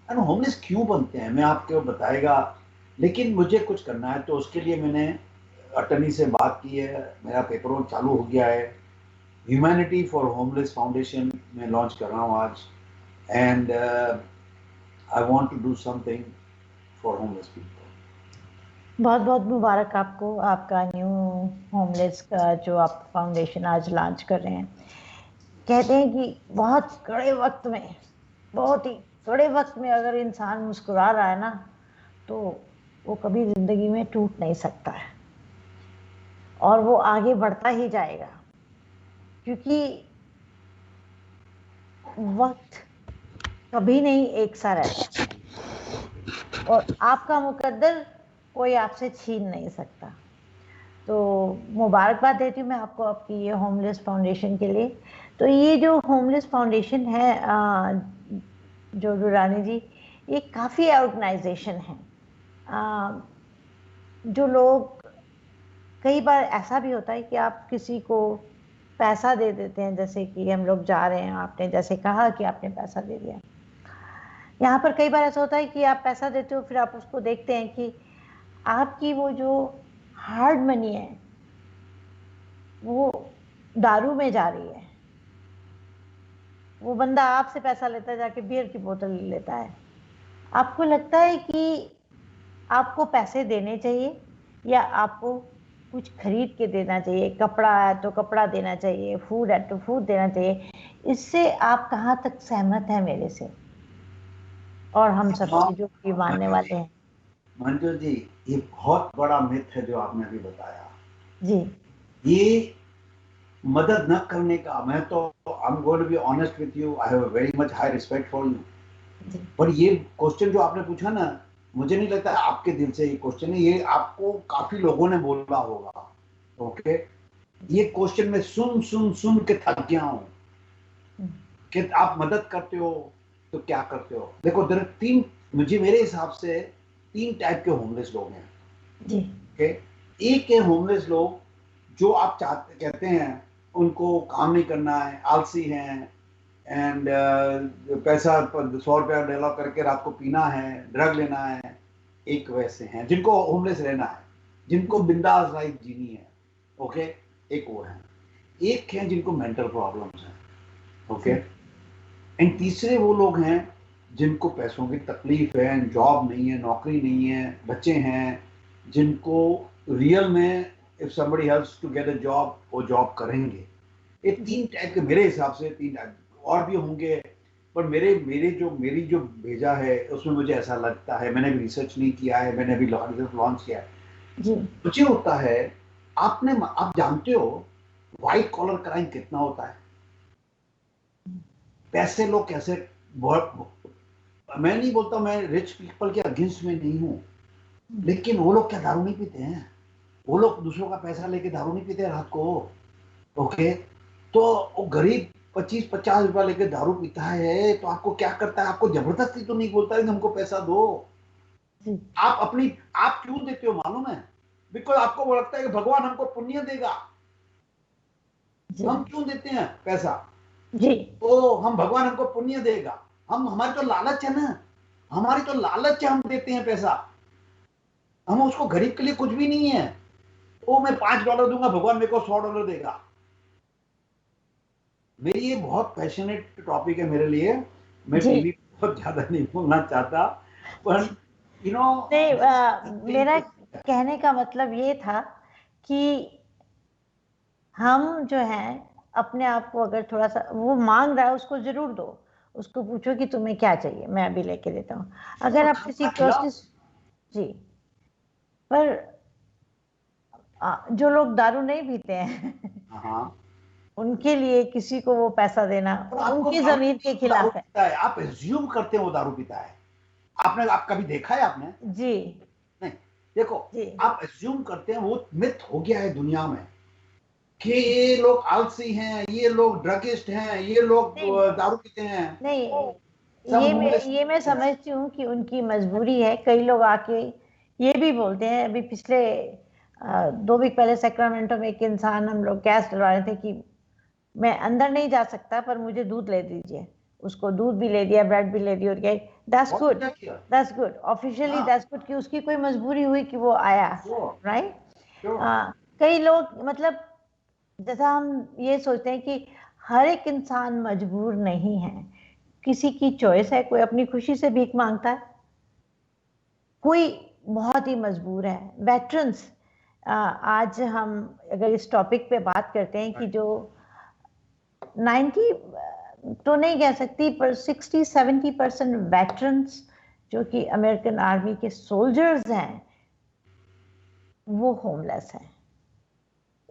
एंड होमलेस क्यों बनते हैं मैं आपको बताएगा, लेकिन मुझे कुछ करना है, तो उसके लिए मैंने अटर्नी से बात की है, मेरा पेपर वर्क चालू हो गया है। ह्यूमैनिटी फॉर होमलेस फाउंडेशन में लॉन्च कर रहा हूँ आज। And I want to do something for homeless people. बहुत बहुत मुबारक आपको, आपका न्यू होमलेस का जो आप फाउंडेशन आज लॉन्च कर रहे हैं। कहते हैं कि बहुत कड़े वक्त में, बहुत ही कड़े वक्त में अगर इंसान मुस्कुरा रहा है ना, तो वो कभी जिंदगी में टूट नहीं सकता है, और वो आगे बढ़ता ही जाएगा। क्योंकि वक्त कभी नहीं एक सा रहता और आपका मुकद्दर कोई आपसे छीन नहीं सकता। तो मुबारकबाद देती हूँ मैं आपको आपकी ये होमलेस फाउंडेशन के लिए। तो ये जो होमलेस फाउंडेशन है जो दुरानी जी, ये काफ़ी ऑर्गेनाइजेशन है। जो लोग, कई बार ऐसा भी होता है कि आप किसी को पैसा दे देते हैं, जैसे कि हम लोग जा रहे हैं, आपने जैसे कहा कि आपने पैसा दे दिया। यहाँ पर कई बार ऐसा होता है कि आप पैसा देते हो, फिर आप उसको देखते हैं कि आपकी वो जो हार्ड मनी है वो दारू में जा रही है। वो बंदा आपसे पैसा लेता है, जाके बियर की बोतल ले लेता है। आपको लगता है कि आपको पैसे देने चाहिए या आपको कुछ खरीद के देना चाहिए? कपड़ा है तो कपड़ा देना चाहिए, फूड है तो फूड देना चाहिए। इससे आप कहाँ तक सहमत हैं मेरे से और हम सबसे जो भी मानने वाले हैं? मंजू जी, ये बहुत बड़ा मिथ है जो आपने अभी बताया। जी ये मदद न करने का, मैं तो I am going to be honest with you, I have a very much high respect for you. जी पर ये क्वेश्चन जो आपने पूछा ना, मुझे नहीं लगता आपके दिल से ये क्वेश्चन है, ये आपको काफी लोगों ने बोला होगा। ओके, ये क्वेश्चन मैं सुन सुन सुन के थक गया हूं कि आप मदद करते हो तो क्या करते हो। देखो, तीन, मुझे मेरे हिसाब से तीन टाइप के होमलेस लोग हैं। जी ओके, एक है होमलेस लोग जो आप चाहते कहते हैं उनको काम नहीं करना है, आलसी हैं, एंड पैसा 100 रुपया डेला करके रात को पीना है, ड्रग लेना है। एक वैसे हैं जिनको होमलेस रहना है, जिनको बिंदास लाइफ जीनी है। ओके, एक वो है। एक है जिनको मेंटल प्रॉब्लम्स हैं। ओके, एंड तीसरे वो लोग हैं जिनको पैसों की तकलीफ है, जॉब नहीं है, नौकरी नहीं है, बच्चे हैं, जिनको रियल में if somebody helps to get a job वो जॉब करेंगे। ये तीन टाइप के मेरे हिसाब से, तीन टाइप और भी होंगे, पर मेरी जो भेजा है उसमें मुझे ऐसा लगता है, मैंने भी रिसर्च नहीं किया है, मैंने अभी लॉन्च किया है। जी मुझे होता है, आप जानते हो व्हाइट कॉलर क्राइम कितना होता है? पैसे लोग कैसे, बहुत, मैं नहीं बोलता, मैं रिच पीपल के अगेंस्ट में नहीं हूं, लेकिन वो लोग क्या दारू नहीं पीते हैं? वो लोग दूसरों का पैसा लेके दारू नहीं पीते रात को। ओके, तो वो गरीब 25-50 रुपया लेके दारू पीता है तो आपको क्या करता है? आपको जबरदस्ती तो नहीं बोलता है कि हमको पैसा दो। जी आप क्यों देते हो मालूम है? बिकॉज आपको वो लगता है कि भगवान हमको पुण्य देगा। जी हम क्यों देते हैं पैसा? जी तो हम, भगवान हमको पुण्य देगा। हम, हमारी तो लालच है ना, हमारी तो लालच है, हम देते हैं पैसा। हम उसको गरीब के लिए कुछ भी नहीं है। ओ मैं $5 दूंगा, भगवान मेरे को $100 देगा। मेरी ये बहुत पैशनेट टॉपिक है मेरे लिए। मैं जी टीवी बहुत ज्यादा नहीं बोलना चाहता, पर यू नो, नहीं, मेरा कहने का मतलब ये था कि हम जो है अपने आप को, अगर थोड़ा सा वो मांग रहा है उसको जरूर दो। उसको पूछो कि तुम्हें क्या चाहिए, मैं अभी लेके देता हूँ। अगर आप किसी पर्सनल, जी, पर जो लोग दारू नहीं पीते हैं हाँ, उनके लिए किसी को वो पैसा देना और आपको उनकी मालूम जमीर के नहीं वो दारू खिलाफ है। पीता है, आप एज्यूम करते हैं वो दारू पीता है। आप कभी देखा है आपने? जी नहीं। देखो, जी आप एज्यूम करते हैं, वो मिथ हो गया है दुनिया में कि ये लोग आलसी हैं, ये लोग ड्रगिस्ट हैं, ये लोग नहीं दारू पीते हैं, नहीं, सब होमलेस ये मैं समझती हूँ कि उनकी मजबूरी है। कई लोग आके ये भी बोलते हैं। अभी पिछले 2 वीक पहले सैक्रामेंटो में एक इंसान, हम लोग गैस डलवा रहे थे कि मैं अंदर नहीं जा सकता पर मुझे दूध ले दीजिए। उसको दूध भी ले दिया, ब्रेड भी ले दी और क्या, दैट्स बहुत गुड, अच्छा किया। दैट्स गुड, ऑफिशियली हाँ, दैट्स गुड कि उसकी कोई मजबूरी हुई कि वो आया, श्योर, राइट। श्योर। कई लोग, मतलब जैसा हम ये सोचते हैं कि हर एक इंसान मजबूर नहीं है, किसी की चॉइस है। कोई अपनी खुशी से भीख मांगता है, कोई बहुत ही मजबूर है। वेटरन्स, आज हम अगर इस टॉपिक पे बात करते हैं कि जो 90 तो नहीं कह सकती पर 60-70% वेटरन्स जो कि अमेरिकन आर्मी के सोल्जर्स हैं वो होमलेस हैं।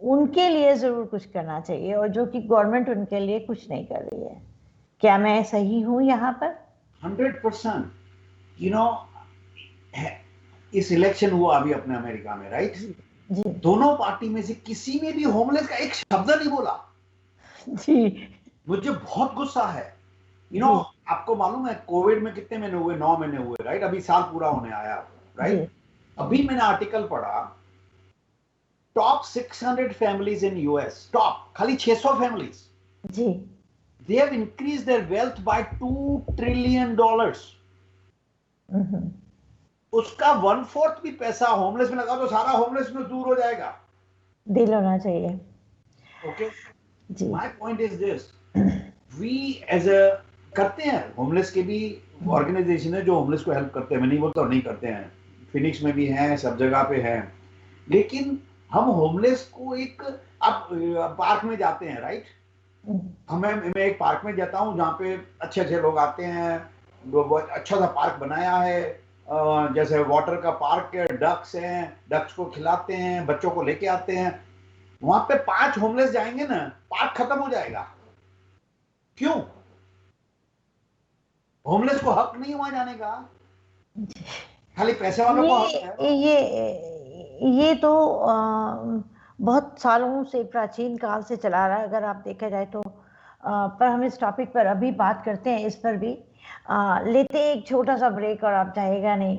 उनके लिए जरूर कुछ करना चाहिए, और जो कि गवर्नमेंट उनके लिए कुछ नहीं कर रही है। क्या मैं सही हूं यहाँ पर? 100%। यू नो, इस इलेक्शन हुआ अभी अपने अमेरिका में, राइट? जी जी दोनों पार्टी में से किसी ने भी होमलेस का एक शब्द नहीं बोला। जी मुझे बहुत गुस्सा है। जी आपको मालूम है कोविड में कितने महीने हुए? 9 महीने हुए, राइट? अभी साल पूरा होने आया, जी राइट? अभी मैंने आर्टिकल पढ़ा, top 600 families in US, top खाली 600 फैमिलीज, जी they have increased their wealth by $2 trillion। हम्म, उसका 1/4 भी पैसा होमलेस में लगा तो सारा होमलेसनेस दूर हो जाएगा। दिल होना चाहिए। ओके, जी my point is this, we age a करते हैं, होमलेस के भी ऑर्गेनाइजेशन है जो होमलेस को हेल्प करते हैं, मैं नहीं बोलता नहीं करते हैं, फिनिक्स में भी हैं, सब जगह पे हैं, लेकिन हम होमलेस को एक, आप पार्क में जाते हैं, राइट? मैं एक पार्क में जाता हूँ जहाँ पे अच्छे अच्छे लोग आते हैं, बहुत अच्छा सा पार्क बनाया है, जैसे वाटर का पार्क है, डक्स हैं, डक्स को खिलाते हैं, बच्चों को लेके आते हैं। वहां पे 5 होमलेस जाएंगे ना, पार्क खत्म हो जाएगा। क्यों? होमलेस को हक नहीं वहां जाने का, खाली पैसे वालों को हक है। ये तो बहुत सालों से, प्राचीन काल से चला रहा है अगर आप देखा जाए तो। पर हम इस टॉपिक पर अभी बात करते हैं, इस पर भी लेते हैं एक छोटा सा ब्रेक, और आप जाएगा नहीं।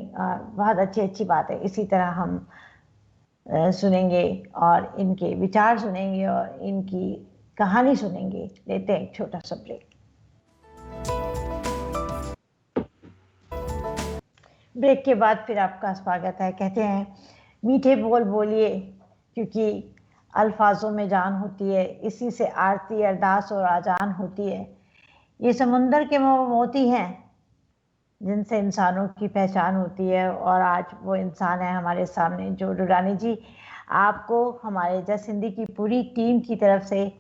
बहुत अच्छी अच्छी बात है, इसी तरह हम सुनेंगे और इनके विचार सुनेंगे और इनकी कहानी सुनेंगे। लेते हैं एक छोटा सा ब्रेक। ब्रेक के बाद फिर आपका स्वागत है। कहते हैं मीठे बोल बोलिए, क्योंकि अल्फाजों में जान होती है, इसी से आरती अरदास और आजान होती है। ये समुंदर के मोती हैं जिनसे इंसानों की पहचान होती है, और आज वो इंसान है हमारे सामने। जो दुरानी जी, आपको हमारे जस हिंदी की पूरी टीम की तरफ से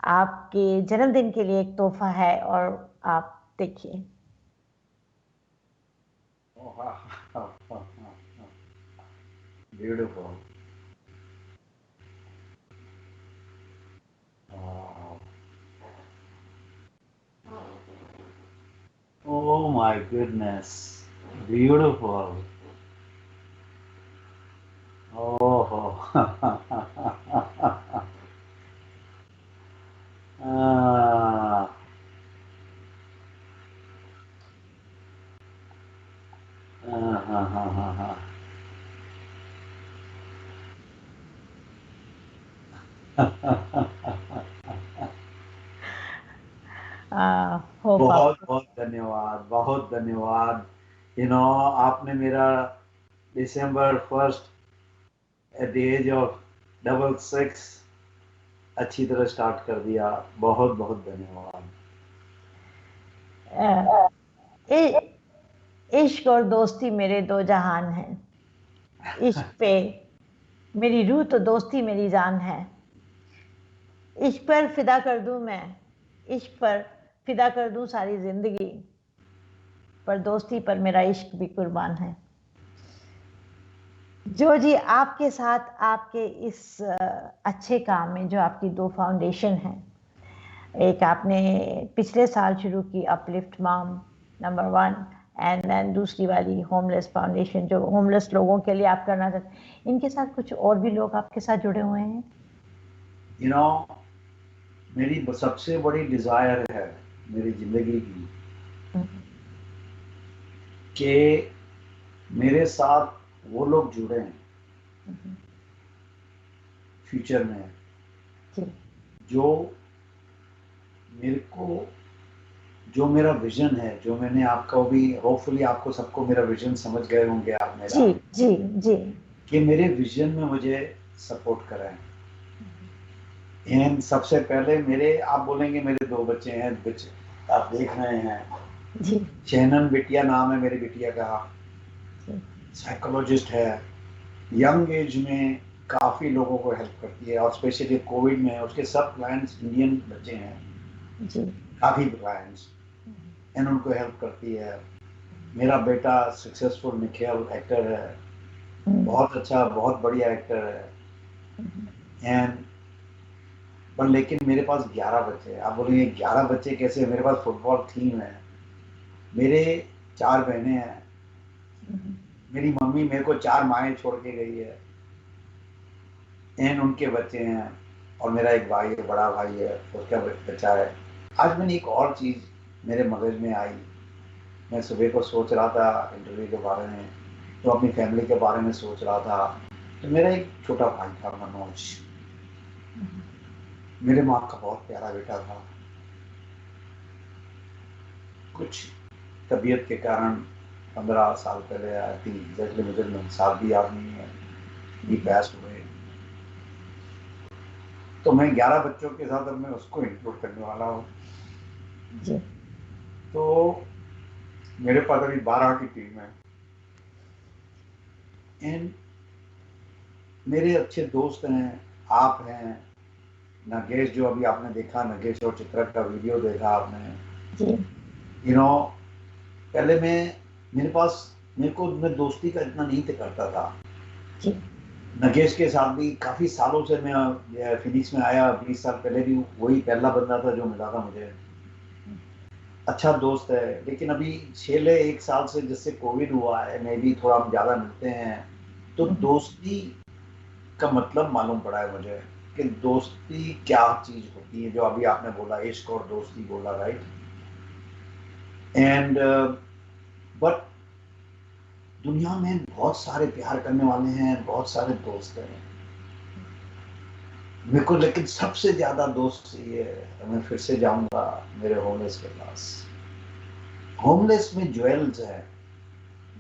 आपके जन्मदिन के लिए एक तोहफा है, और आप देखिए। Beautiful. Oh my goodness, beautiful. Oh, ah, hope बहुत आपको। बहुत धन्यवाद, बहुत धन्यवाद। आपने मेरा December 1st at the age of 66 अच्छी तरह स्टार्ट कर दिया। बहुत बहुत धन्यवाद। इश्क और दोस्ती मेरे दो जहान हैं। इश्क पे मेरी रूह तो दोस्ती मेरी जान है। इश्क पर फिदा कर दूं मैं, इश्क पर फिदा कर दूं सारी जिंदगी, पर दोस्ती पर मेरा इश्क भी कुर्बान है। जो जी, आपके साथ आपके इस अच्छे काम में, जो आपकी 2 फाउंडेशन हैं, एक आपने पिछले साल शुरू की uplift mom number 1, and then दूसरी वाली होमलेस फाउंडेशन, जो होमलेस लोगों के लिए आप करना चाहते हैं। इनके साथ कुछ और भी लोग आपके साथ जुड़े हुए हैं? मेरी सबसे बड़ी डिजायर है मेरी जिंदगी की कि मेरे साथ वो लोग जुड़े हैं फ्यूचर में, जो मेरे को, जो मेरा विजन है, जो मैंने आपको भी, होपफुली आपको सबको मेरा विजन समझ गए होंगे आप मेरा, जी जी जी, कि मेरे विजन में मुझे सपोर्ट करें। एंड सबसे पहले मेरे, आप बोलेंगे मेरे 2 बच्चे हैं, बच्चे आप देख रहे हैं जी चैनन बिटिया नाम है मेरी बिटिया का, साइकोलॉजिस्ट है, यंग एज में काफ़ी लोगों को हेल्प करती है, और स्पेशली कोविड में उसके सब क्लाइंट्स इंडियन बच्चे हैं जी, काफ़ी क्लाइंट्स, एंड उनको हेल्प करती है। मेरा बेटा सक्सेसफुल निखिल एक्टर है, बहुत अच्छा, बहुत बढ़िया एक्टर है, एंड पर लेकिन मेरे पास 11 बच्चे हैं। आप बोलेंगे 11 बच्चे कैसे? मेरे पास फुटबॉल टीम है, मेरे 4 बहनें हैं, मेरी मम्मी मेरे को 4 माएँ छोड़ के गई है, एंड उनके बच्चे हैं, और मेरा एक भाई है, बड़ा भाई है, उसका बच्चा है। आज मैंने एक और चीज़ मेरे मगज में आई। मैं सुबह को सोच रहा था इंटरव्यू के बारे में, तो अपनी फैमिली के बारे में सोच रहा था। तो मेरा एक छोटा भाई था मनोज, मेरे माँ का बहुत प्यारा बेटा था। कुछ तबीयत के कारण 15 साल पहले आई थी, एग्जैक्टली मुझे साल भी याद नहीं है, ही पैस हुए। तो मैं 11 बच्चों के साथ अब मैं उसको इंक्लूड करने वाला हूँ। जी। तो मेरे पास अभी 12 की टीम है, एंड मेरे अच्छे दोस्त हैं, आप हैं, नगेश, जो अभी आपने देखा, नगेश और चित्रा का वीडियो देखा आपने। जी। यू नो, पहले मैं दोस्ती का इतना नहीं करता था। जी। नगेश के साथ भी काफी सालों से मैं फिनिक्स में आया, 20 साल पहले भी वही पहला बंदा था जो मिला था मुझे। अच्छा दोस्त है, लेकिन अभी पिछले 1 साल से जिससे कोविड हुआ है, मैं भी थोड़ा हम ज्यादा मिलते हैं, तो दोस्ती का मतलब मालूम पड़ा है मुझे कि दोस्ती क्या चीज होती है। जो अभी आपने बोला, इश्क और दोस्ती बोला, राइट? एंड बट दुनिया में बहुत सारे प्यार करने वाले हैं, बहुत सारे दोस्त हैं मेरे को, लेकिन सबसे ज्यादा दोस्त ये है, मैं फिर से जाऊंगा मेरे होमलेस के पास। होमलेस में ज्वेल्स है।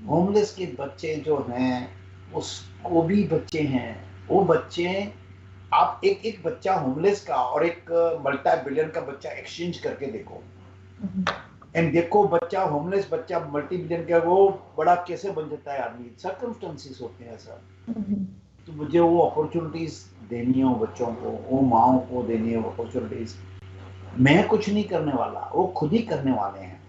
होमलेस के बच्चे जो हैं, उसको भी बच्चे हैं, वो बच्चे, आप एक एक बच्चा होमलेस का और एक मल्टी बिलियन का बच्चा एक्सचेंज करके देखो, एंड देखो बच्चा होमलेस बच्चा मल्टी बिलियन का वो बड़ा कैसे बन जाता है आदमी। सर्कमस्टेंसेस होते हैं सर। तो मुझे वो अपॉर्चुनिटीज देनी है, वो बच्चों को, वो माओ को देनी है वो अपॉर्चुनिटीज। मैं कुछ नहीं करने वाला, वो खुद ही करने वाले हैं।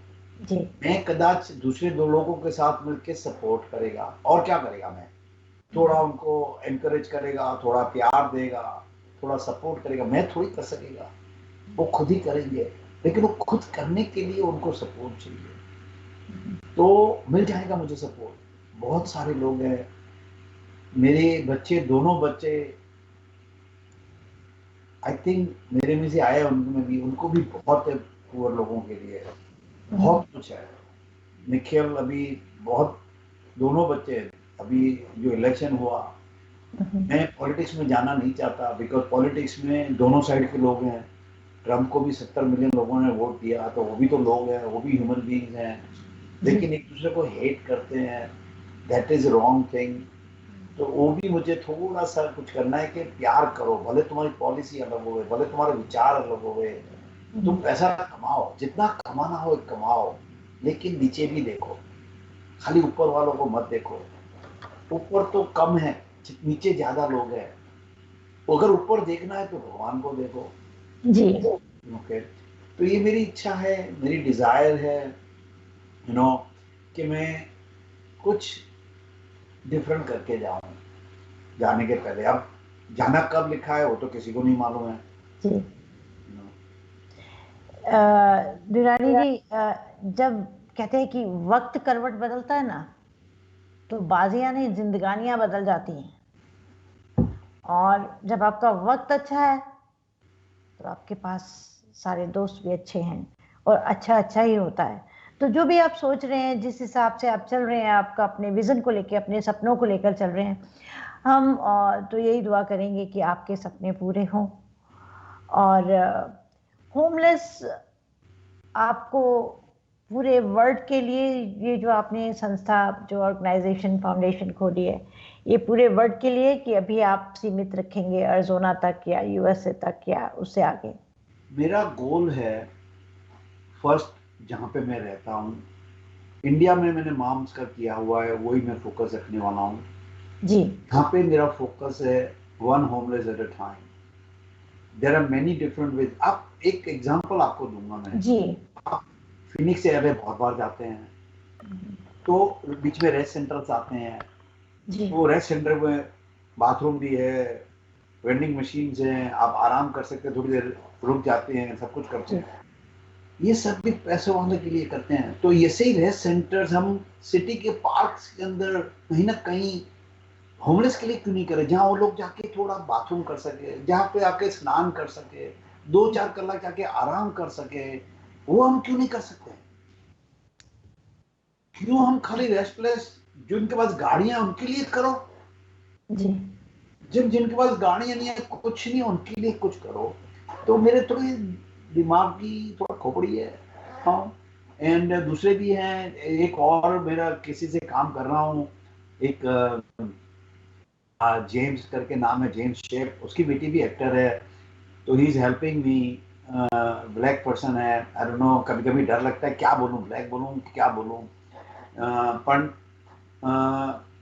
जी। मैं कदाच दूसरे 2 लोगों के साथ मिलकर सपोर्ट करेगा, और क्या करेगा, मैं थोड़ा उनको एनकरेज करेगा, थोड़ा प्यार देगा, थोड़ा सपोर्ट करेगा, मैं थोड़ी कर सकेगा, वो खुद ही करेंगे। लेकिन वो खुद करने के लिए उनको सपोर्ट चाहिए, तो मिल जाएगा मुझे सपोर्ट। बहुत सारे लोग हैं, मेरे बच्चे, दोनों बच्चे, आई थिंक मेरे में से आए, उनमें भी, उनको भी बहुत है पुअर लोगों के लिए, बहुत कुछ है। निखिल अभी बहुत, दोनों बच्चे, अभी जो इलेक्शन हुआ, मैं पॉलिटिक्स में जाना नहीं चाहता, बिकॉज पॉलिटिक्स में दोनों साइड के लोग हैं। ट्रम्प को भी 70 मिलियन लोगों ने वोट दिया, तो वो भी तो लोग हैं, वो भी ह्यूमन बीइंग्स हैं, लेकिन एक दूसरे को हेट करते हैं। That is wrong thing. तो वो भी मुझे थोड़ा सा कुछ करना है कि प्यार करो, भले तुम्हारी पॉलिसी अलग हो, भले तुम्हारे विचार अलग हो, तुम पैसा कमाओ, जितना कमाना हो कमाओ, लेकिन नीचे भी देखो, खाली ऊपर वालों को मत देखो। ऊपर तो कम है, नीचे ज्यादा लोग हैं। अगर ऊपर देखना है तो भगवान को देखो। जी। ओके, तो ये मेरी इच्छा है, मेरी डिजायर है, कि मैं कुछ डिफरेंट करके जाऊं जाने के पहले। अब जाना कब लिखा है वो तो किसी को नहीं मालूम है। जी। दुरानी जी, जब कहते हैं कि वक्त करवट बदलता है ना, तो बाजियां नहीं, जिंदगानियां बदल जाती हैं। और जब आपका वक्त अच्छा है तो आपके पास सारे दोस्त भी अच्छे हैं, और अच्छा अच्छा ही होता है। तो जो भी आप सोच रहे हैं, जिस हिसाब से आप चल रहे हैं, आपका अपने विजन को लेकर, अपने सपनों को लेकर चल रहे हैं, हम तो यही दुआ करेंगे कि आपके सपने पूरे हों। और होमलेस आपको पूरे वर्ल्ड के लिए, ये जो आपने संस्था, जो ऑर्गेनाइजेशन, फाउंडेशन खोली है, ये पूरे वर्ल्ड के लिए, कि अभी आप सीमित रखेंगे अरिज़ोना तक या यूएसए तक या उससे आगे? मेरा गोल है, फर्स्ट जहाँ पे मैं रहता हूँ, इंडिया में मैंने माम्स का किया हुआ है, वही मैं फोकस रखने वाला हूँ। जी। यहाँ पे मेरा फोकस है one homeless at a time. There are many different ways. आप एक एग्जांपल आपको दूंगा मैं। जी। आप फिनिक्स एरिया बहुत बार जाते हैं, तो बीच में रेस्ट सेंटर्स आते हैं, जी। वो रेस्ट सेंटर में बाथरूम भी है, वेंडिंग मशीन्स हैं, आप आराम कर सकते हैं, थोड़ी देर रुक जाते हैं, सब कुछ करते जी हैं। ये सब भी पैसे वालों के लिए करते हैं। तो ऐसे ही रेस्ट सेंटर्स हम सिटी के पार्क्स के अंदर कहीं ना कहीं होमलेस के लिए क्यों नहीं करें, जहाँ वो लोग जाके थोड़ा बाथरूम कर सके, जहाँ पे आके स्नान कर सके, 2-4 कलाक जाके आराम कर सके, वो हम क्यों नहीं कर सकते? क्यों हम खाली रेस्ट प्लेस जिनके पास गाड़ियां उनके लिए करो, जी जिनके पास गाड़ियां नहीं है, कुछ नहीं, उनके लिए कुछ करो। तो मेरे थोड़ी दिमाग की थोड़ा खोपड़ी है। हाँ, एंड दूसरे भी हैं। एक और मेरा किसी से काम कर रहा हूँ, एक जेम्स करके नाम है, जेम्स शेफ, उसकी बेटी भी एक्टर है। तो he is helping me. Black person है, आई डोंट नो, कभी कभी डर लगता है क्या बोलूं, ब्लैक बोलूं क्या बोलूं। पर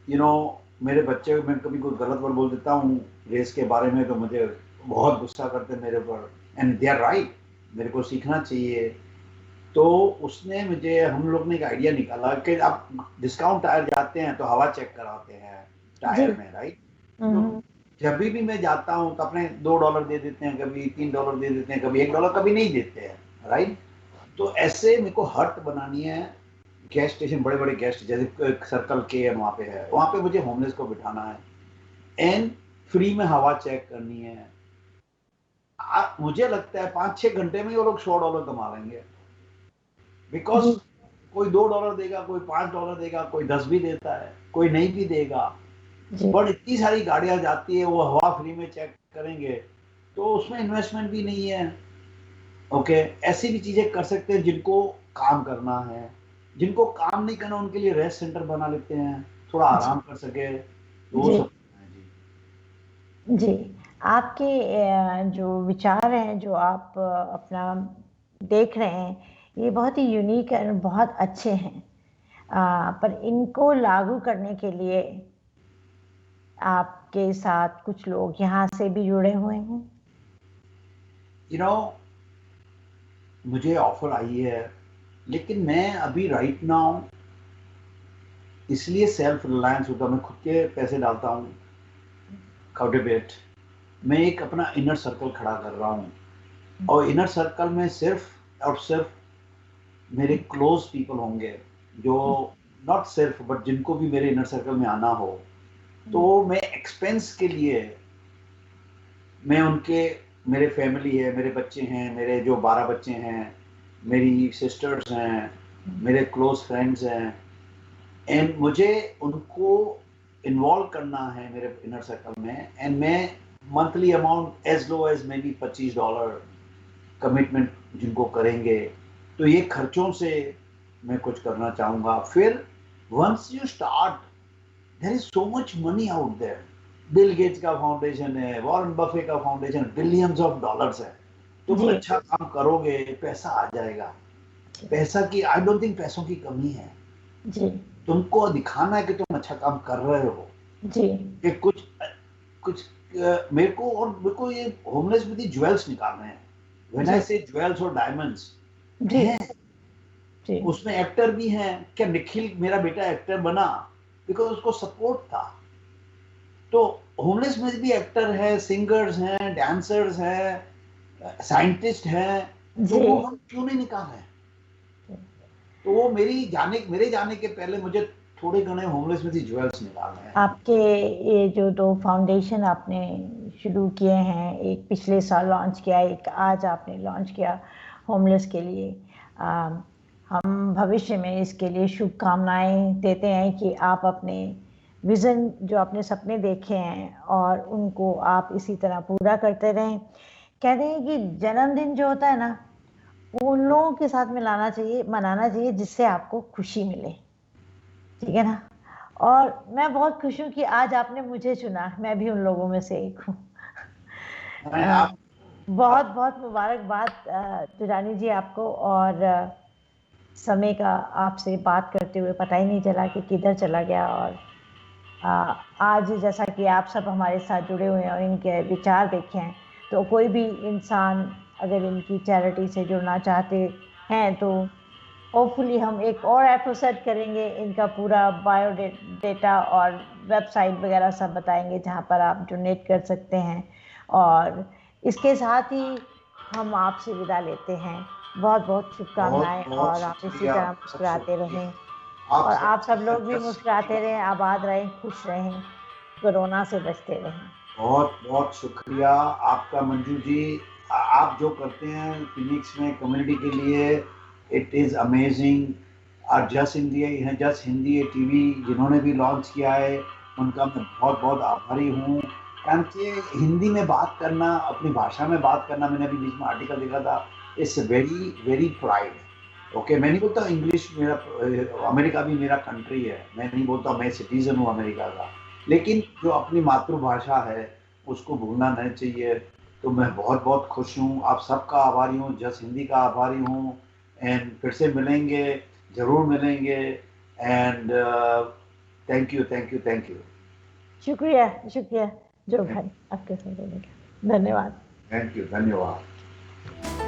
यू नो, मेरे बच्चे, मैं कभी कोई गलत वर्ड बोल देता हूँ रेस के बारे में तो मुझे बहुत गुस्सा करते हैं मेरे ऊपर, एंड दे आर राइट, मेरे को सीखना चाहिए। तो उसने मुझे, हम लोग ने एक आइडिया निकाला कि आप डिस्काउंट टायर जाते हैं तो हवा चेक कराते हैं जी टायर में, राइट? तो हम्म, जब भी मैं जाता हूँ तो अपने $2 दे देते हैं, कभी $3 दे देते हैं, कभी $1 कभी नहीं देते हैं, राइट? तो ऐसे मेरे को हट बनानी है। गैस स्टेशन, बड़े बड़े गैस, जैसे सर्कल के वहाँ पे है, वहाँ पे मुझे होमलेस को बिठाना है एंड फ्री में हवा चेक करनी है। मुझे लगता है 5-6 घंटे में वो लोग $100 कमा लेंगे, बिकॉज जी कोई $2 देगा, कोई $5 देगा, कोई 10 भी देता है, कोई नहीं भी देगा। जी बट इतनी सारी गाड़ियां जाती है, वो हवा फ्री में चेक करेंगे, तो उसमें इन्वेस्टमेंट भी नहीं है। ओके, ऐसी भी चीजें कर सकते हैं जिनको काम करना है। जिनको काम नहीं करना उनके लिए रेस्ट सेंटर बना लेते हैं, थोड़ा जी आराम कर सके, तो वो जी सब है जी। जी आपके जो विचार हैं, जो आप अपना देख रहे हैं, ये बहुत ही यूनिक और बहुत अच्छे हैं। पर इनको लागू करने के लिए आपके साथ कुछ लोग यहाँ से भी जुड़े हुए हैं। यू नो, मुझे ऑफर आई है, लेकिन मैं अभी राइट नाउ इसलिए सेल्फ रिलायंस होता, मैं खुद के पैसे डालता हूँ, काउटेबेट, मैं एक अपना इनर सर्कल खड़ा कर रहा हूँ, और इनर सर्कल में सिर्फ और सिर्फ मेरे क्लोज पीपल होंगे, जो नॉट सिर्फ बट जिनको भी मेरे इनर सर्कल में आना हो, तो मैं एक्सपेंस के लिए, मैं उनके, मेरे फैमिली है, मेरे बच्चे हैं, मेरे जो 12 बच्चे हैं, मेरी सिस्टर्स हैं, मेरे क्लोज फ्रेंड्स हैं, एंड मुझे उनको इन्वॉल्व करना है मेरे इनर सर्कल में, एंड मैं monthly amount as low as may be $25 commitment जिनको करेंगे, तो ये खर्चों से मैं कुछ करना चाहूँगा। फिर once you start, there is so much money out there. Bill Gates का फाउंडेशन है, वॉरेन बफे का फाउंडेशन, बिलियंस ऑफ डॉलर्स है। तुम जी अच्छा काम करोगे, पैसा आ जाएगा। पैसा की, आई डोंट थिंक पैसों की कमी है। जी तुमको दिखाना है कि तुम अच्छा काम कर रहे हो, जी कि कुछ कुछ मेरे को ये होमलेस में ज्वेल्स निकालने हैं। व्हेन जी आई से ज्वेल्स और डायमंड्स जी हैं, जी उसमें एक्टर भी हैं। क्या निखिल मेरा बेटा एक्टर बना बिकॉज उसको सपोर्ट था? तो होमलेस में भी एक्टर है, सिंगर्स हैं, डांसर्स हैं, साइंटिस्ट हैं, तो जी वो हम क्यों नहीं निकाल रहे हैं? तो वो मेरे जाने के पहले मुझे थोड़े घने होमलेस में ज्वेल्स निकालने हैं। आपके ये जो दो फाउंडेशन आपने शुरू किए हैं, एक पिछले साल लॉन्च किया, एक आज आपने लॉन्च किया होमलेस के लिए, हम भविष्य में इसके लिए शुभकामनाएं देते हैं कि आप अपने विज़न, जो अपने सपने देखे हैं, और उनको आप इसी तरह पूरा करते रहें। कहते हैं कि जन्मदिन जो होता है ना, वो उन लोगों के साथ मनाना चाहिए जिससे आपको खुशी मिले, ठीक है ना? और मैं बहुत खुश हूँ कि आज आपने मुझे चुना, मैं भी उन लोगों में से एक हूँ। मैं आप बहुत बहुत मुबारकबाद दुरानी जी आपको, और समय का आपसे बात करते हुए पता ही नहीं चला कि किधर चला गया। और आज जैसा कि आप सब हमारे साथ जुड़े हुए हैं और इनके विचार देखे हैं, तो कोई भी इंसान अगर इनकी चैरिटी से जुड़ना चाहते हैं तो होपफुली हम एक और एपिसोड करेंगे, इनका पूरा बायोडेटा और वेबसाइट वगैरह सब बताएंगे जहां पर आप डोनेट कर सकते हैं। और इसके साथ ही हम आपसे विदा लेते हैं। बहुत बहुत बहुत शुभकामनाएं बहुत और आप इसी शुक्रिया, तरह बहुत मुस्कुराते रहें शुक्रिया। आप और सब आप सब लोग भी जस्ट मुस्कुराते रहें, आबाद रहें, खुश रहें, कोरोना से बचते रहें। बहुत बहुत शुक्रिया आपका मंजू जी। आप जो करते हैं फिनिक्स में कम्युनिटी के लिए, इट इज़ अमेजिंग। और जस्ट हिंदी टीवी जिन्होंने भी लॉन्च किया है, उनका मैं बहुत बहुत आभारी हूँ। कारण कि हिंदी में बात करना, अपनी भाषा में बात करना, मैंने अभी बीच में आर्टिकल देखा था, it's very very pride. Okay, मैं नहीं बोलता इंग्लिश मेरा, अमेरिका भी मेरा कंट्री है, मैं नहीं बोलता मैं सिटीजन हूँ अमेरिका का, लेकिन जो अपनी मातृभाषा है उसको भूलना नहीं चाहिए। तो मैं बहुत बहुत खुश हूँ, आप सबका आभारी हूँ, जस्ट हिंदी का आभारी हूँ। एंड फिर से मिलेंगे, ज़रूर मिलेंगे। And thank you, thank you, thank you. शुक्रिया, शुक्रिया जो भाई आपके साथ होने का। धन्यवाद। थैंक यू, धन्यवाद।